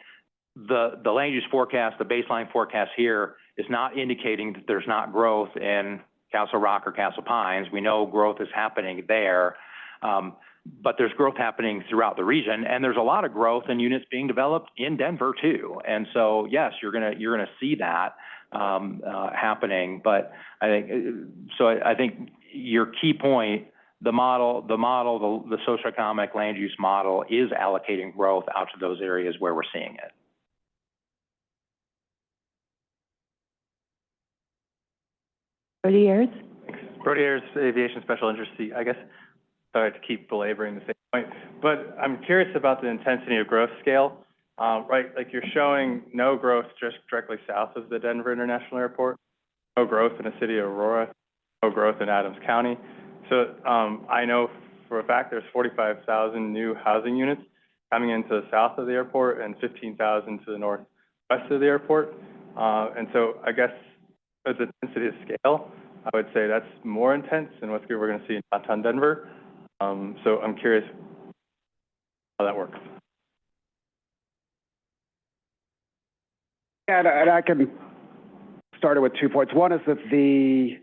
the land use forecast, the baseline forecast here is not indicating that there's not growth in Castle Rock or Castle Pines. We know growth is happening there, but there's growth happening throughout the region, and there's a lot of growth in units being developed in Denver too. And so, yes, you're gonna see that happening. But I think your key point, the socioeconomic land use model is allocating growth out to those areas where we're seeing it. Brody Ayers. Brody Ayers, Aviation Special Interest. I guess, sorry to keep belaboring the same point, but I'm curious about the intensity of growth scale. Right, like you're showing no growth just directly south of the Denver International Airport, no growth in the city of Aurora, no growth in Adams County. So, I know for a fact there's 45,000 new housing units coming into the south of the airport and 15,000 to the northwest of the airport. And so I guess as a density of scale, I would say that's more intense than what we're going to see in downtown Denver. So I'm curious how that works. And I can start it with 2 points. One is that the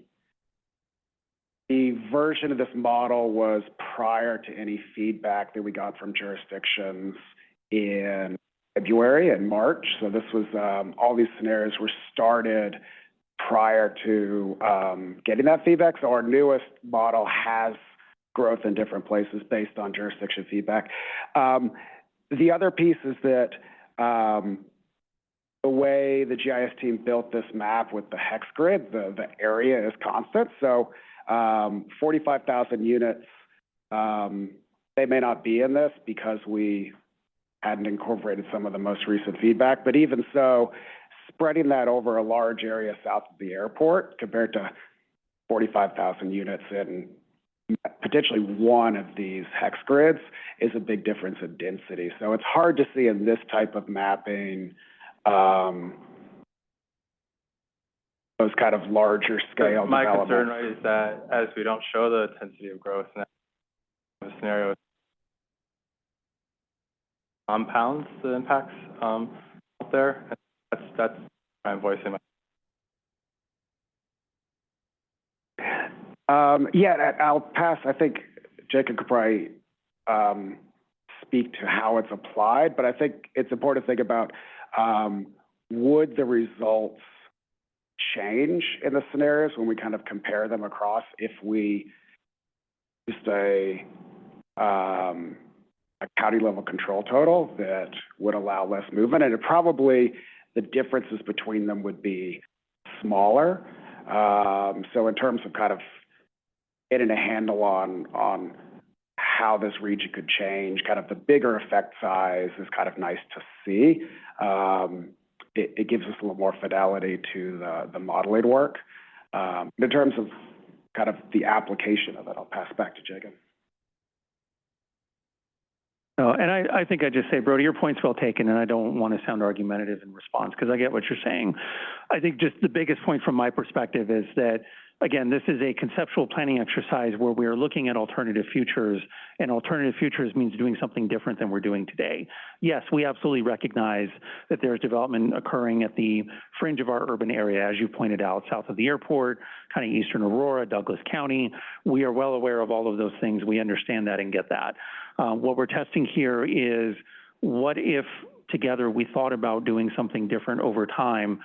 version of this model was prior to any feedback that we got from jurisdictions in February and March. So this was, all these scenarios were started prior to getting that feedback. So our newest model has growth in different places based on jurisdiction feedback. The other piece is that the way the GIS team built this map with the hex grid, the area is constant. So 45,000 units, they may not be in this because we hadn't incorporated some of the most recent feedback, but even so, spreading that over a large area south of the airport compared to 45,000 units in potentially one of these hex grids is a big difference in density. So it's hard to see in this type of mapping those kind of larger scale My developments. concern, right, is that as we don't show the intensity of growth in that scenario, compounds the impacts out there. And that's my voicing. Yeah, I'll pass. I think Jacob could probably speak to how it's applied, but I think it's important to think about would the results change in the scenarios when we kind of compare them across if we used a county level control total that would allow less movement, and it probably the differences between them would be smaller. So in terms of kind of getting a handle on how this region could change, kind of the bigger effect size is kind of nice to see. It gives us a little more fidelity to the modeling work. In terms of kind of the application of it, I'll pass back to Jacob. No, and I think I'd just say, Brody, your point's well taken, and I don't want to sound argumentative in response because I get what you're saying. I think just the biggest point from my perspective is that, again, this is a conceptual planning exercise where we are looking at alternative futures, and alternative futures means doing something different than we're doing today. Yes, we absolutely recognize that there's development occurring at the fringe of our urban area, as you pointed out, south of the airport, kind of eastern Aurora, Douglas County. We are well aware of all of those things. We understand that and get that. What we're testing here is what if together we thought about doing something different over time.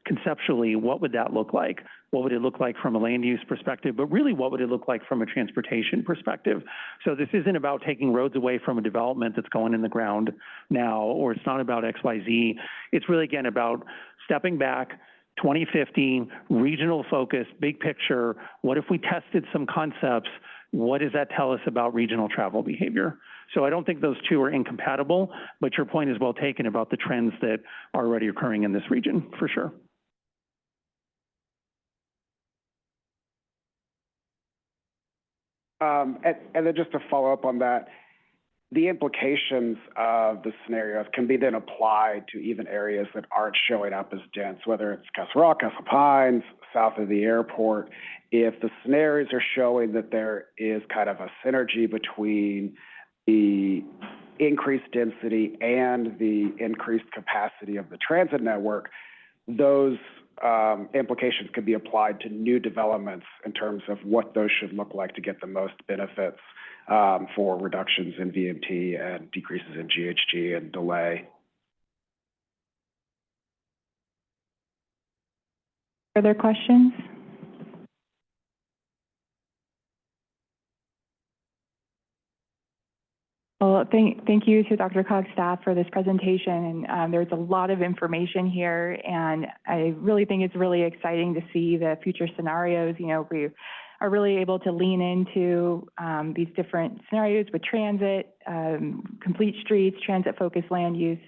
Conceptually, what would that look like? What would it look like from a land use perspective? But really, what would it look like from a transportation perspective? So this isn't about taking roads away from a development that's going in the ground now, or it's not about XYZ. It's really, again, about stepping back, 2050, regional focus, big picture. What if we tested some concepts? What does that tell us about regional travel behavior? So I don't think those two are incompatible, but your point is well taken about the trends that are already occurring in this region, for sure. And then just to follow up on that, the implications of the scenarios can be then applied to even areas that aren't showing up as dense, whether it's Castle Rock, Castle Pines, south of the airport. If the scenarios are showing that there is kind of a synergy between the increased density and the increased capacity of the transit network, those implications could be applied to new developments in terms of what those should look like to get the most benefits for reductions in VMT and decreases in GHG and delay. Further questions? Well, thank you to DRCOG staff for this presentation. And there's a lot of information here, and I really think it's really exciting to see the future scenarios. You know, we are really able to lean into these different scenarios with transit, complete streets, transit-focused land use.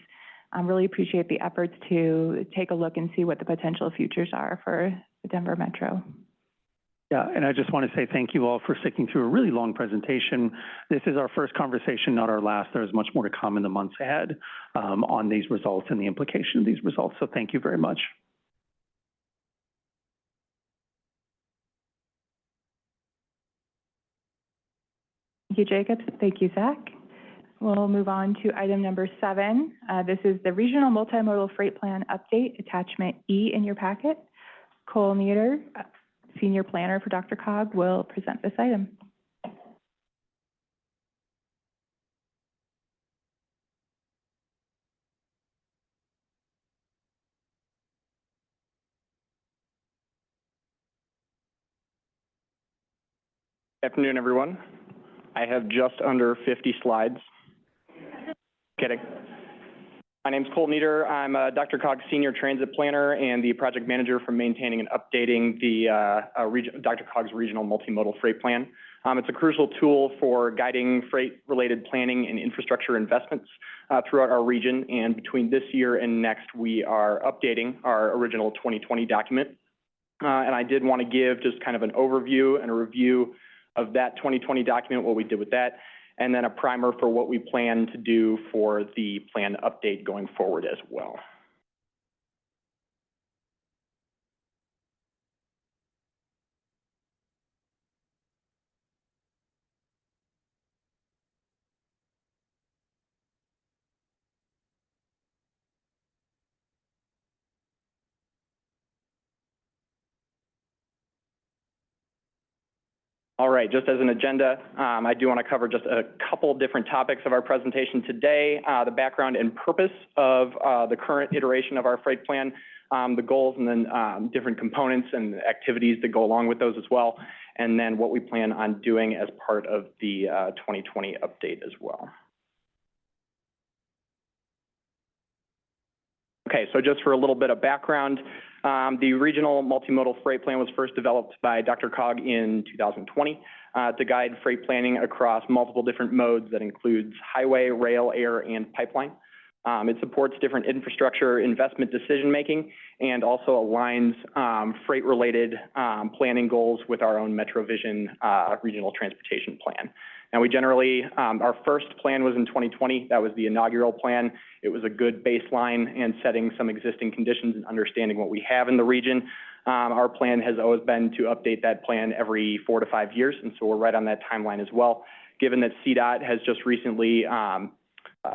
I really appreciate the efforts to take a look and see what the potential futures are for the Denver Metro. Yeah, and I just want to say thank you all for sticking through a really long presentation. This is our first conversation, not our last. There is much more to come in the months ahead on these results and the implication of these results. So thank you very much. Thank you, Jacob. Thank you, Zach. We'll move on to item number 7. This is the Regional Multimodal Freight Plan Update, Attachment E in your packet. Cole Nieder, Senior Planner for DRCOG, will present this item. Good afternoon, everyone. I have just under 50 slides. Kidding. My name's Cole Nieder. I'm a DRCOG Senior Transit Planner and the Project Manager for maintaining and updating the DRCOG's Regional Multimodal Freight Plan. It's a crucial tool for guiding freight-related planning and infrastructure investments throughout our region. And between this year and next, we are updating our original 2020 document. And I did want to give just kind of an overview and a review of that 2020 document, what we did with that, and then a primer for what we plan to do for the plan update going forward as well. All right, just as an agenda, I do want to cover just a couple different topics of our presentation today, the background and purpose of the current iteration of our freight plan, the goals, and then different components and activities that go along with those as well, and then what we plan on doing as part of the 2020 update as well. Okay, so just for a little bit of background, the Regional Multimodal Freight Plan was first developed by DRCOG in 2020 to guide freight planning across multiple different modes that includes highway, rail, air, and pipeline. It supports different infrastructure investment decision-making and also aligns freight-related planning goals with our own MetroVision regional transportation plan. And we generally, our first plan was in 2020. That was the inaugural plan. It was a good baseline and setting some existing conditions and understanding what we have in the region. Our plan has always been to update that plan every 4 to 5 years, and so we're right on that timeline as well. Given that CDOT has just recently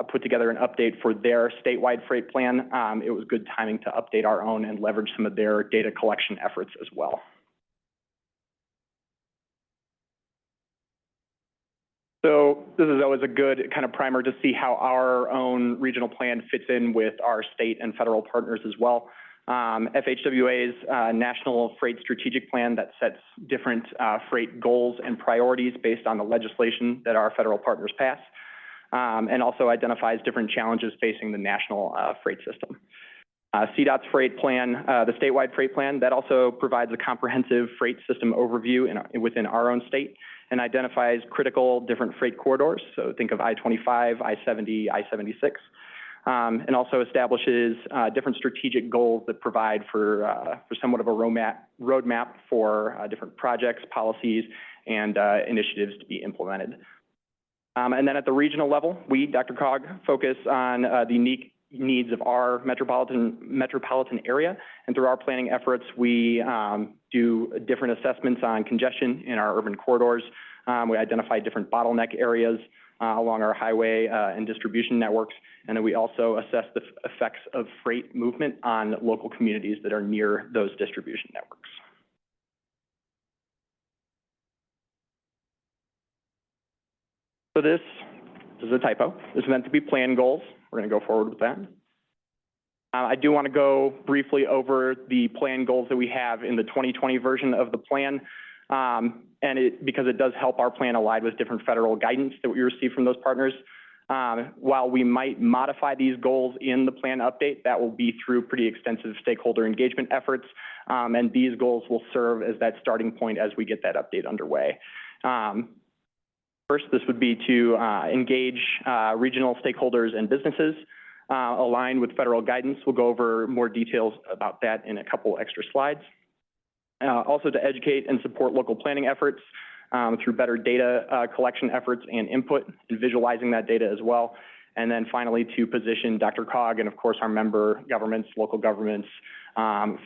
put together an update for their statewide freight plan, it was good timing to update our own and leverage some of their data collection efforts as well. So this is always a good kind of primer to see how our own regional plan fits in with our state and federal partners as well. FHWA's National Freight Strategic Plan that sets different freight goals and priorities based on the legislation that our federal partners pass, and also identifies different challenges facing the national freight system. CDOT's freight plan, the statewide freight plan, that also provides a comprehensive freight system overview within our own state and identifies critical different freight corridors. So think of I-25, I-70, I-76, and also establishes different strategic goals that provide for somewhat of a roadmap for different projects, policies, and initiatives to be implemented. And then at the regional level, we, DRCOG, focus on the unique needs of our metropolitan area. And through our planning efforts, we do different assessments on congestion in our urban corridors. We identify different bottleneck areas along our highway and distribution networks. And then we also assess the effects of freight movement on local communities that are near those distribution networks. So this is a typo. This is meant to be plan goals. We're going to go forward with that. I do want to go briefly over the plan goals that we have in the 2020 version of the plan, because it does help our plan align with different federal guidance that we receive from those partners. While we might modify these goals in the plan update, that will be through pretty extensive stakeholder engagement efforts, and these goals will serve as that starting point as we get that update underway. First, this would be to engage regional stakeholders and businesses, align with federal guidance. We'll go over more details about that in a couple extra slides. also to educate and support local planning efforts through better data collection efforts and input and visualizing that data as well. And then finally, to position DRCOG and, of course, our member governments, local governments,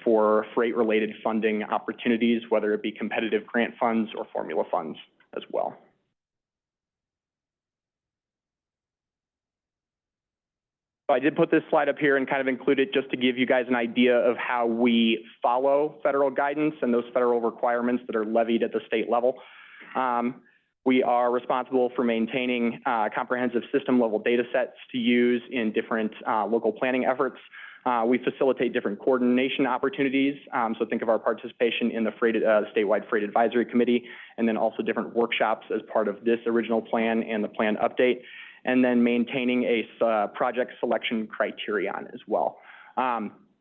for freight-related funding opportunities, whether it be competitive grant funds or formula funds as well. So I did put this slide up here and kind of include it just to give you guys an idea of how we follow federal guidance and those federal requirements that are levied at the state level. We are responsible for maintaining comprehensive system-level data sets to use in different local planning efforts. We facilitate different coordination opportunities. So think of our participation in the statewide Freight Advisory Committee, and then also different workshops as part of this original plan and the plan update, and then maintaining a project selection criterion as well.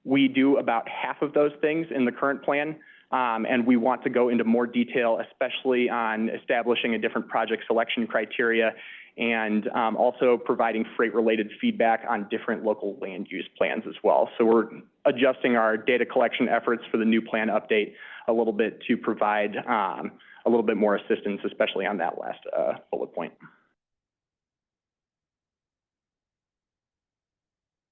We do about half of those things in the current plan. And we want to go into more detail, especially on establishing a different project selection criteria and also providing freight-related feedback on different local land use plans as well. So we're adjusting our data collection efforts for the new plan update a little bit to provide a little bit more assistance, especially on that last bullet point.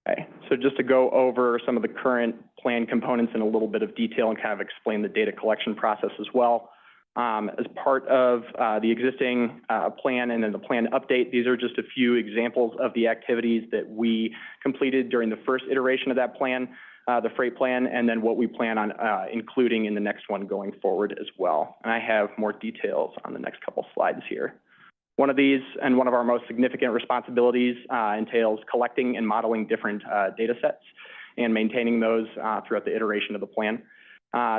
Okay, so just to go over some of the current plan components in a little bit of detail and kind of explain the data collection process as well. As part of the existing plan and then the plan update, these are just a few examples of the activities that we completed during the first iteration of that plan, the freight plan, and then what we plan on including in the next one going forward as well. And I have more details on the next couple slides here. One of these and one of our most significant responsibilities entails collecting and modeling different data sets and maintaining those throughout the iteration of the plan.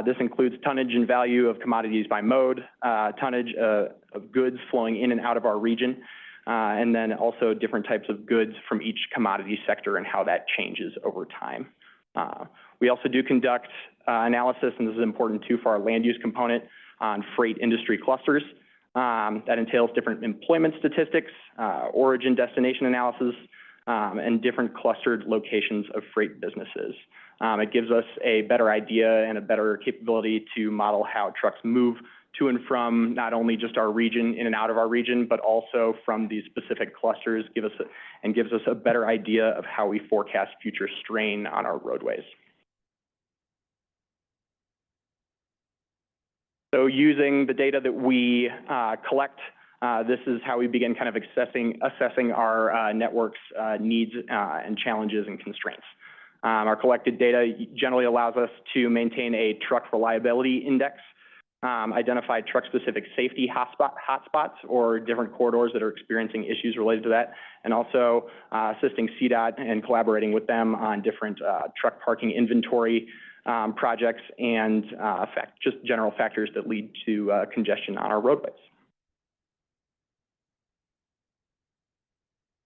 This includes tonnage and value of commodities by mode, tonnage of goods flowing in and out of our region, and then also different types of goods from each commodity sector and how that changes over time. We also do conduct analysis, and this is important too for our land use component, on freight industry clusters. That entails different employment statistics, origin destination analysis, and different clustered locations of freight businesses. It gives us a better idea and a better capability to model how trucks move to and from not only just our region, in and out of our region, but also from these specific clusters, gives us a better idea of how we forecast future strain on our roadways. So using the data that we collect, this is how we begin kind of assessing our network's needs and challenges and constraints. Our collected data generally allows us to maintain a truck reliability index, identify truck-specific safety hotspots or different corridors that are experiencing issues related to that, and also assisting CDOT and collaborating with them on different truck parking inventory projects and just general factors that lead to congestion on our roadways.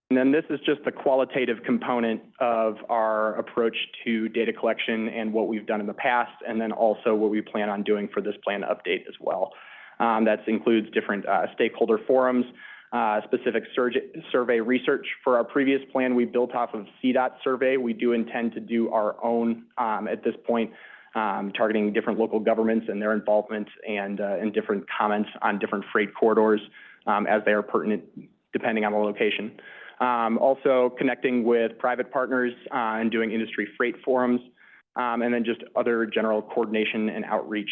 And then this is just the qualitative component of our approach to data collection and what we've done in the past, and then also what we plan on doing for this plan update as well. That includes different stakeholder forums, specific survey research. For our previous plan, we built off of CDOT survey. We do intend to do our own at this point, targeting different local governments and their involvement and different comments on different freight corridors as they are pertinent depending on the location. Also connecting with private partners and doing industry freight forums, and then just other general coordination and outreach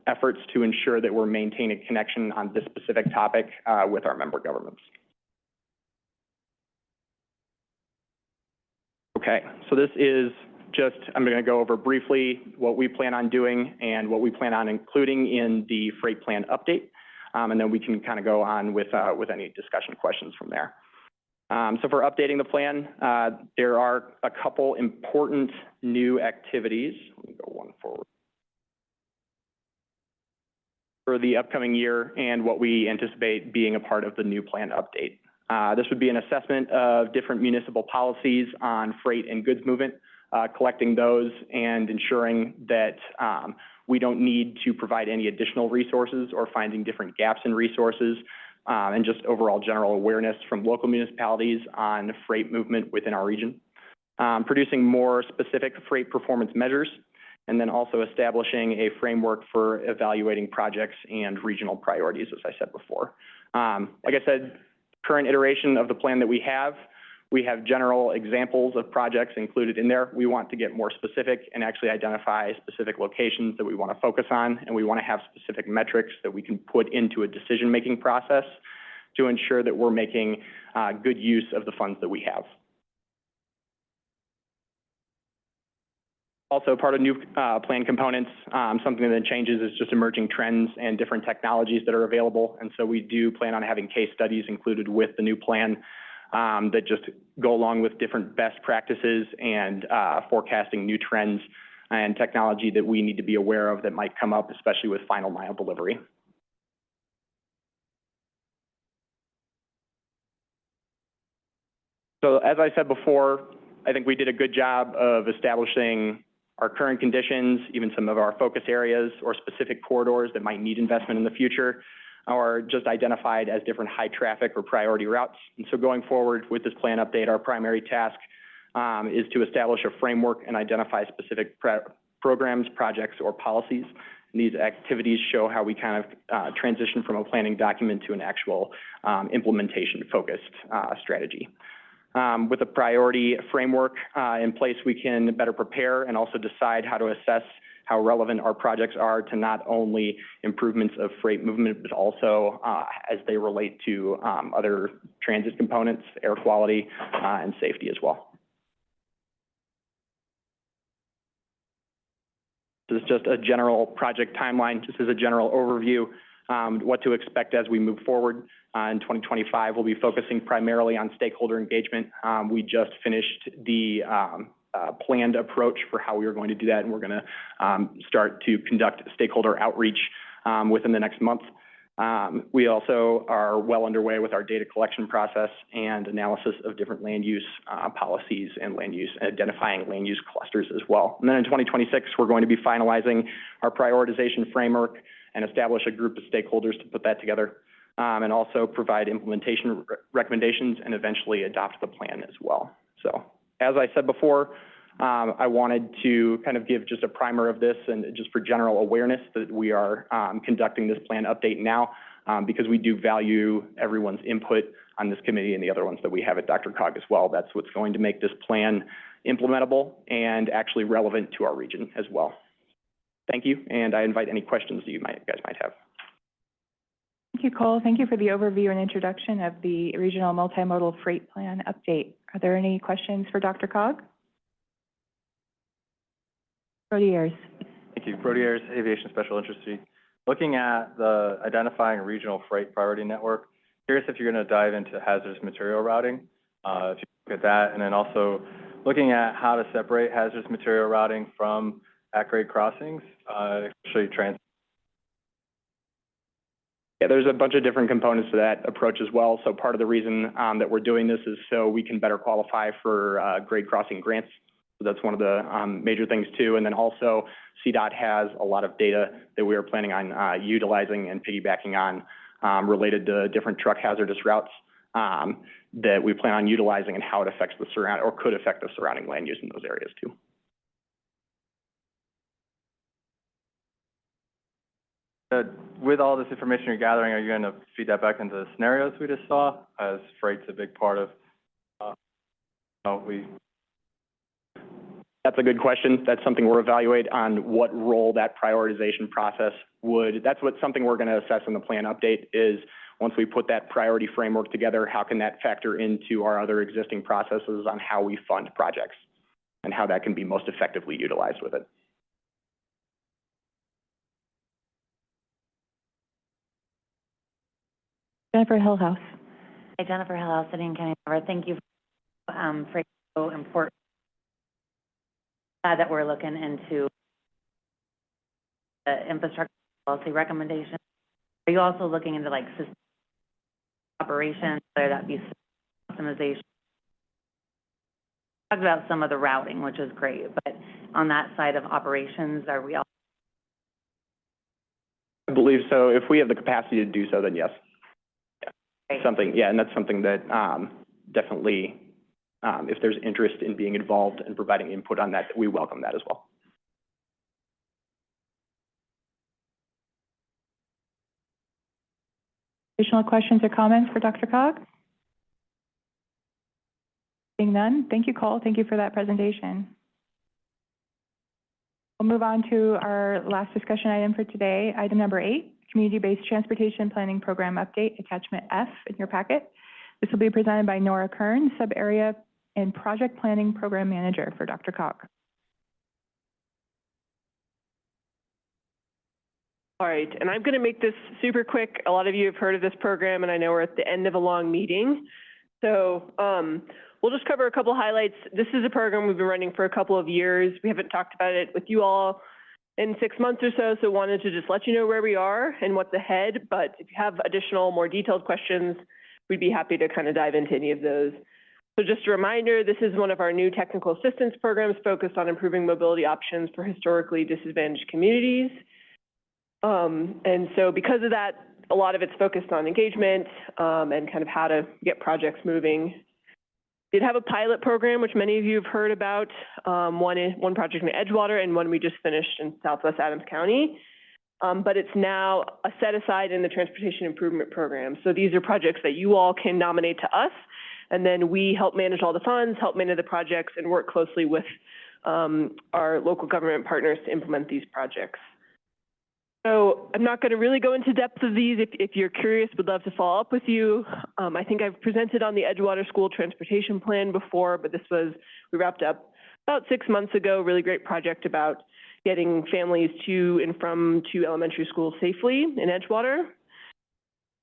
efforts to ensure that we're maintaining connection on this specific topic with our member governments. Okay, so this is just, I'm going to go over briefly what we plan on doing and what we plan on including in the freight plan update, and then we can kind of go on with any discussion questions from there. So for updating the plan, there are a couple important new activities. Let me go one forward. For the upcoming year and what we anticipate being a part of the new plan update. This would be an assessment of different municipal policies on freight and goods movement, collecting those and ensuring that we don't need to provide any additional resources or finding different gaps in resources, and just overall general awareness from local municipalities on freight movement within our region. Producing more specific freight performance measures, and then also establishing a framework for evaluating projects and regional priorities, as I said before. Like I said, current iteration of the plan that we have general examples of projects included in there. We want to get more specific and actually identify specific locations that we want to focus on, and we want to have specific metrics that we can put into a decision-making process to ensure that we're making good use of the funds that we have. Also, part of new plan components, something that changes is just emerging trends and different technologies that are available. And so we do plan on having case studies included with the new plan that just go along with different best practices and forecasting new trends and technology that we need to be aware of that might come up, especially with final mile delivery. So as I said before, I think we did a good job of establishing our current conditions, even some of our focus areas or specific corridors that might need investment in the future, are just identified as different high traffic or priority routes. And so going forward with this plan update, our primary task is to establish a framework and identify specific programs, projects, or policies. And these activities show how we kind of transition from a planning document to an actual implementation-focused strategy. With a priority framework in place, we can better prepare and also decide how to assess how relevant our projects are to not only improvements of freight movement, but also as they relate to other transit components, air quality, and safety as well. This is just a general project timeline, just as a general overview, what to expect as we move forward. In 2025, we'll be focusing primarily on stakeholder engagement. We just finished the planned approach for how we are going to do that, and we're going to start to conduct stakeholder outreach within the next month. We also are well underway with our data collection process and analysis of different land use policies and identifying land use clusters as well. And then in 2026, we're going to be finalizing our prioritization framework and establish a group of stakeholders to put that together, and also provide implementation recommendations and eventually adopt the plan as well. So as I said before, I wanted to kind of give just a primer of this and just for general awareness that we are conducting this plan update now because we do value everyone's input on this committee and the other ones that we have at DRCOG as well. That's what's going to make this plan implementable and actually relevant to our region as well. Thank you, and I invite any questions that you guys might have. Thank you, Cole. Thank you for the overview and introduction of the Regional Multimodal Freight Plan update. Are there any questions for DRCOG? Brody Ayers. Thank you. Brody Ayers, Aviation Special Interest. Looking at the identifying regional freight priority network, curious if you're going to dive into hazardous material routing, if you look at that, and then also looking at how to separate hazardous material routing from at-grade crossings, especially transit. Yeah, there's a bunch of different components to that approach as well. So part of the reason that we're doing this is so we can better qualify for grade crossing grants. So that's one of the major things too. And then also CDOT has a lot of data that we are planning on utilizing and piggybacking on related to different truck hazardous routes that we plan on utilizing and how it affects the or could affect the surrounding land use in those areas too. With all this information you're gathering, are you going to feed that back into the scenarios we just saw, as freight's a big part of That's a good question. That's something we'll evaluate on what role that prioritization process would. That's something we're going to assess in the plan update is once we put that priority framework together, how can that factor into our other existing processes on how we fund projects and how that can be most effectively utilized with it. Jennifer Hillhouse. Hi, Jennifer Hillhouse, City and County Member. Thank you for so important that we're looking into the infrastructure policy recommendations. Are you also looking into like system operations, whether that be optimization? Talked about some of the routing, which is great, but on that side of operations, are we all? I believe so. If we have the capacity to do so, then yes. Great. And that's something that definitely, if there's interest in being involved and providing input on that, we welcome that as well. Additional questions or comments for Dr. Cog? Seeing none, thank you, Cole. Thank you for that presentation. We'll move on to our last discussion item for today, item number 8, Community-Based Transportation Planning Program Update, Attachment F in your packet. This will be presented by Nora Kern, Sub-Area and Project Planning Program Manager for Dr. Cog. All right, and I'm going to make this super quick. A lot of you have heard of this program, and I know we're at the end of a long meeting. So we'll just cover a couple highlights. This is a program we've been running for a couple of years. We haven't talked about it with you all in 6 months or so, so wanted to just let you know where we are and what's ahead. But if you have additional, more detailed questions, we'd be happy to kind of dive into any of those. So just a reminder, this is one of our new technical assistance programs focused on improving mobility options for historically disadvantaged communities. And so because of that, a lot of it's focused on engagement and kind of how to get projects moving. Did have a pilot program, which many of you have heard about. One project in Edgewater and one we just finished in Southwest Adams County. But it's now a set aside in the Transportation Improvement Program. So these are projects that you all can nominate to us, and then we help manage all the funds, help manage the projects, and work closely with our local government partners to implement these projects. So I'm not going to really go into depth of these. If you're curious, would love to follow up with you. I think I've presented on the Edgewater School Transportation Plan before, but we wrapped up about 6 months ago, really great project about getting families to and from elementary schools safely in Edgewater.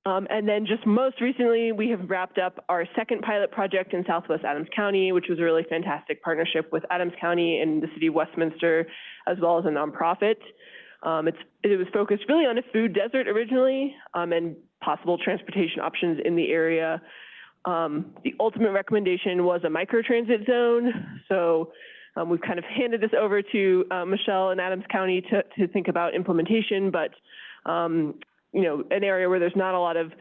And then just most recently, we have wrapped up our second pilot project in Southwest Adams County, which was a really fantastic partnership with Adams County and the City of Westminster, as well as a nonprofit. It was focused really on a food desert originally, and possible transportation options in the area. The ultimate recommendation was a microtransit zone. So we've kind of handed this over to Michelle in Adams County to think about implementation, but you know, an area where there's not a lot of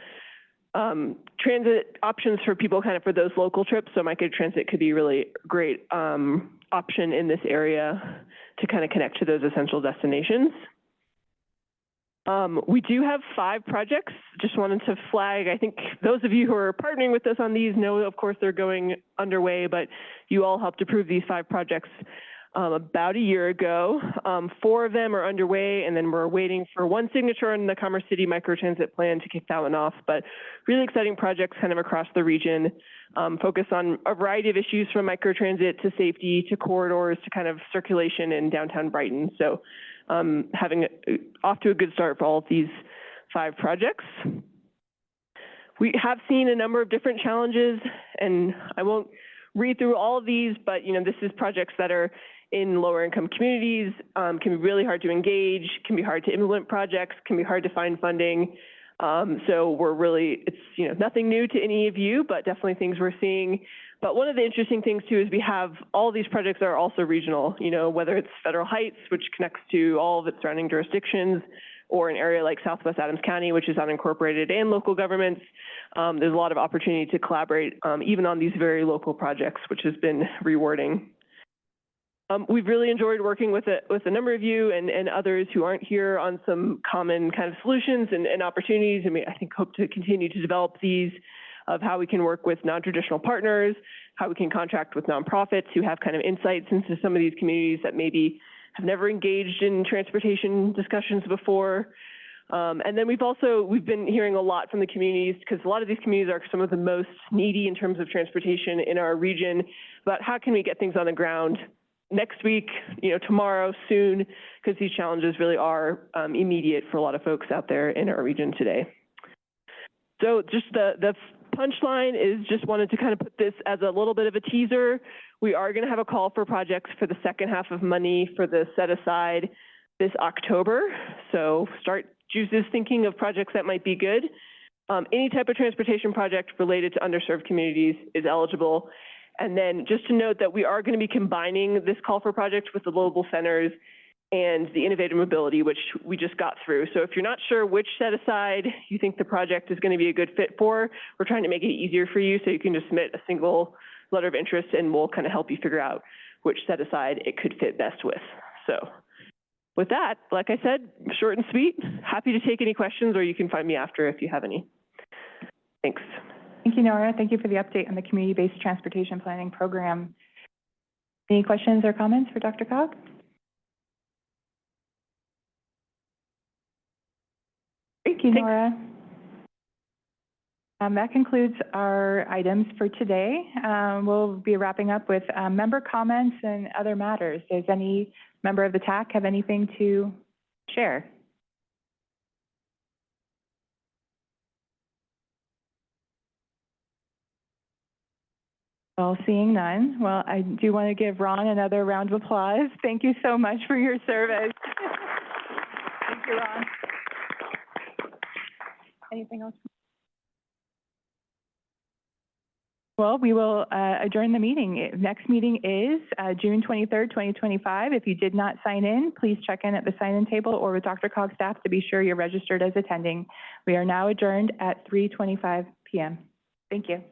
transit options for people kind of for those local trips. So microtransit could be really great option in this area to kind of connect to those essential destinations. We do have 5 projects. Just wanted to flag, I think those of you who are partnering with us on these know, of course, they're going underway, but you all helped approve these 5 projects about a year ago. 4 of them are underway, and then we're waiting for 1 signature on the Commerce City Microtransit Plan to kick that one off. But really exciting projects kind of across the region, focus on a variety of issues from microtransit to safety to corridors to kind of circulation in downtown Brighton. So off to a good start for all of these 5 projects. We have seen a number of different challenges, and I won't read through all of these, but you know, this is projects that are in lower income communities, can be really hard to engage, can be hard to implement projects, can be hard to find funding. So it's you know, nothing new to any of you, but definitely things we're seeing. But one of the interesting things too is we have all of these projects that are also regional, you know, whether it's Federal Heights, which connects to all of its surrounding jurisdictions, or an area like Southwest Adams County, which is unincorporated, and local governments. There's a lot of opportunity to collaborate even on these very local projects, which has been rewarding. We've really enjoyed working with a number of you and others who aren't here on some common kind of solutions and opportunities. I mean, I think hope to continue to develop these of how we can work with non-traditional partners, how we can contract with nonprofits who have kind of insights into some of these communities that maybe have never engaged in transportation discussions before. And then we've been hearing a lot from the communities, because a lot of these communities are some of the most needy in terms of transportation in our region, about how can we get things on the ground next week, you know, tomorrow, soon, because these challenges really are immediate for a lot of folks out there in our region today. So just the punchline is just wanted to kind of put this as a little bit of a teaser. We are going to have a call for projects for the second half of money for the set aside this October. So start juices thinking of projects that might be good. Any type of transportation project related to underserved communities is eligible. And then just to note that we are going to be combining this call for projects with the global centers and the innovative mobility, which we just got through. So if you're not sure which set aside you think the project is going to be a good fit for, we're trying to make it easier for you so you can just submit a single letter of interest and we'll kind of help you figure out which set aside it could fit best with. So with that, like I said, short and sweet, happy to take any questions, or you can find me after if you have any. Thanks. Thank you, Nora. Thank you for the update on the community-based transportation planning program. Any questions or comments for DRCOG? Thank you, Nora. That concludes our items for today. We'll be wrapping up with member comments and other matters. Does any member of the TAC have anything to share? Well, seeing none, well, I do want to give Ron another round of applause. Thank you so much for your service. Thank you, Ron. Anything else? Well, we will adjourn the meeting. Next meeting is June 23rd, 2025. If you did not sign in, please check in at the sign-in table or with DRCOG staff to be sure you're registered as attending. We are now adjourned at 3:25 p.m. Thank you.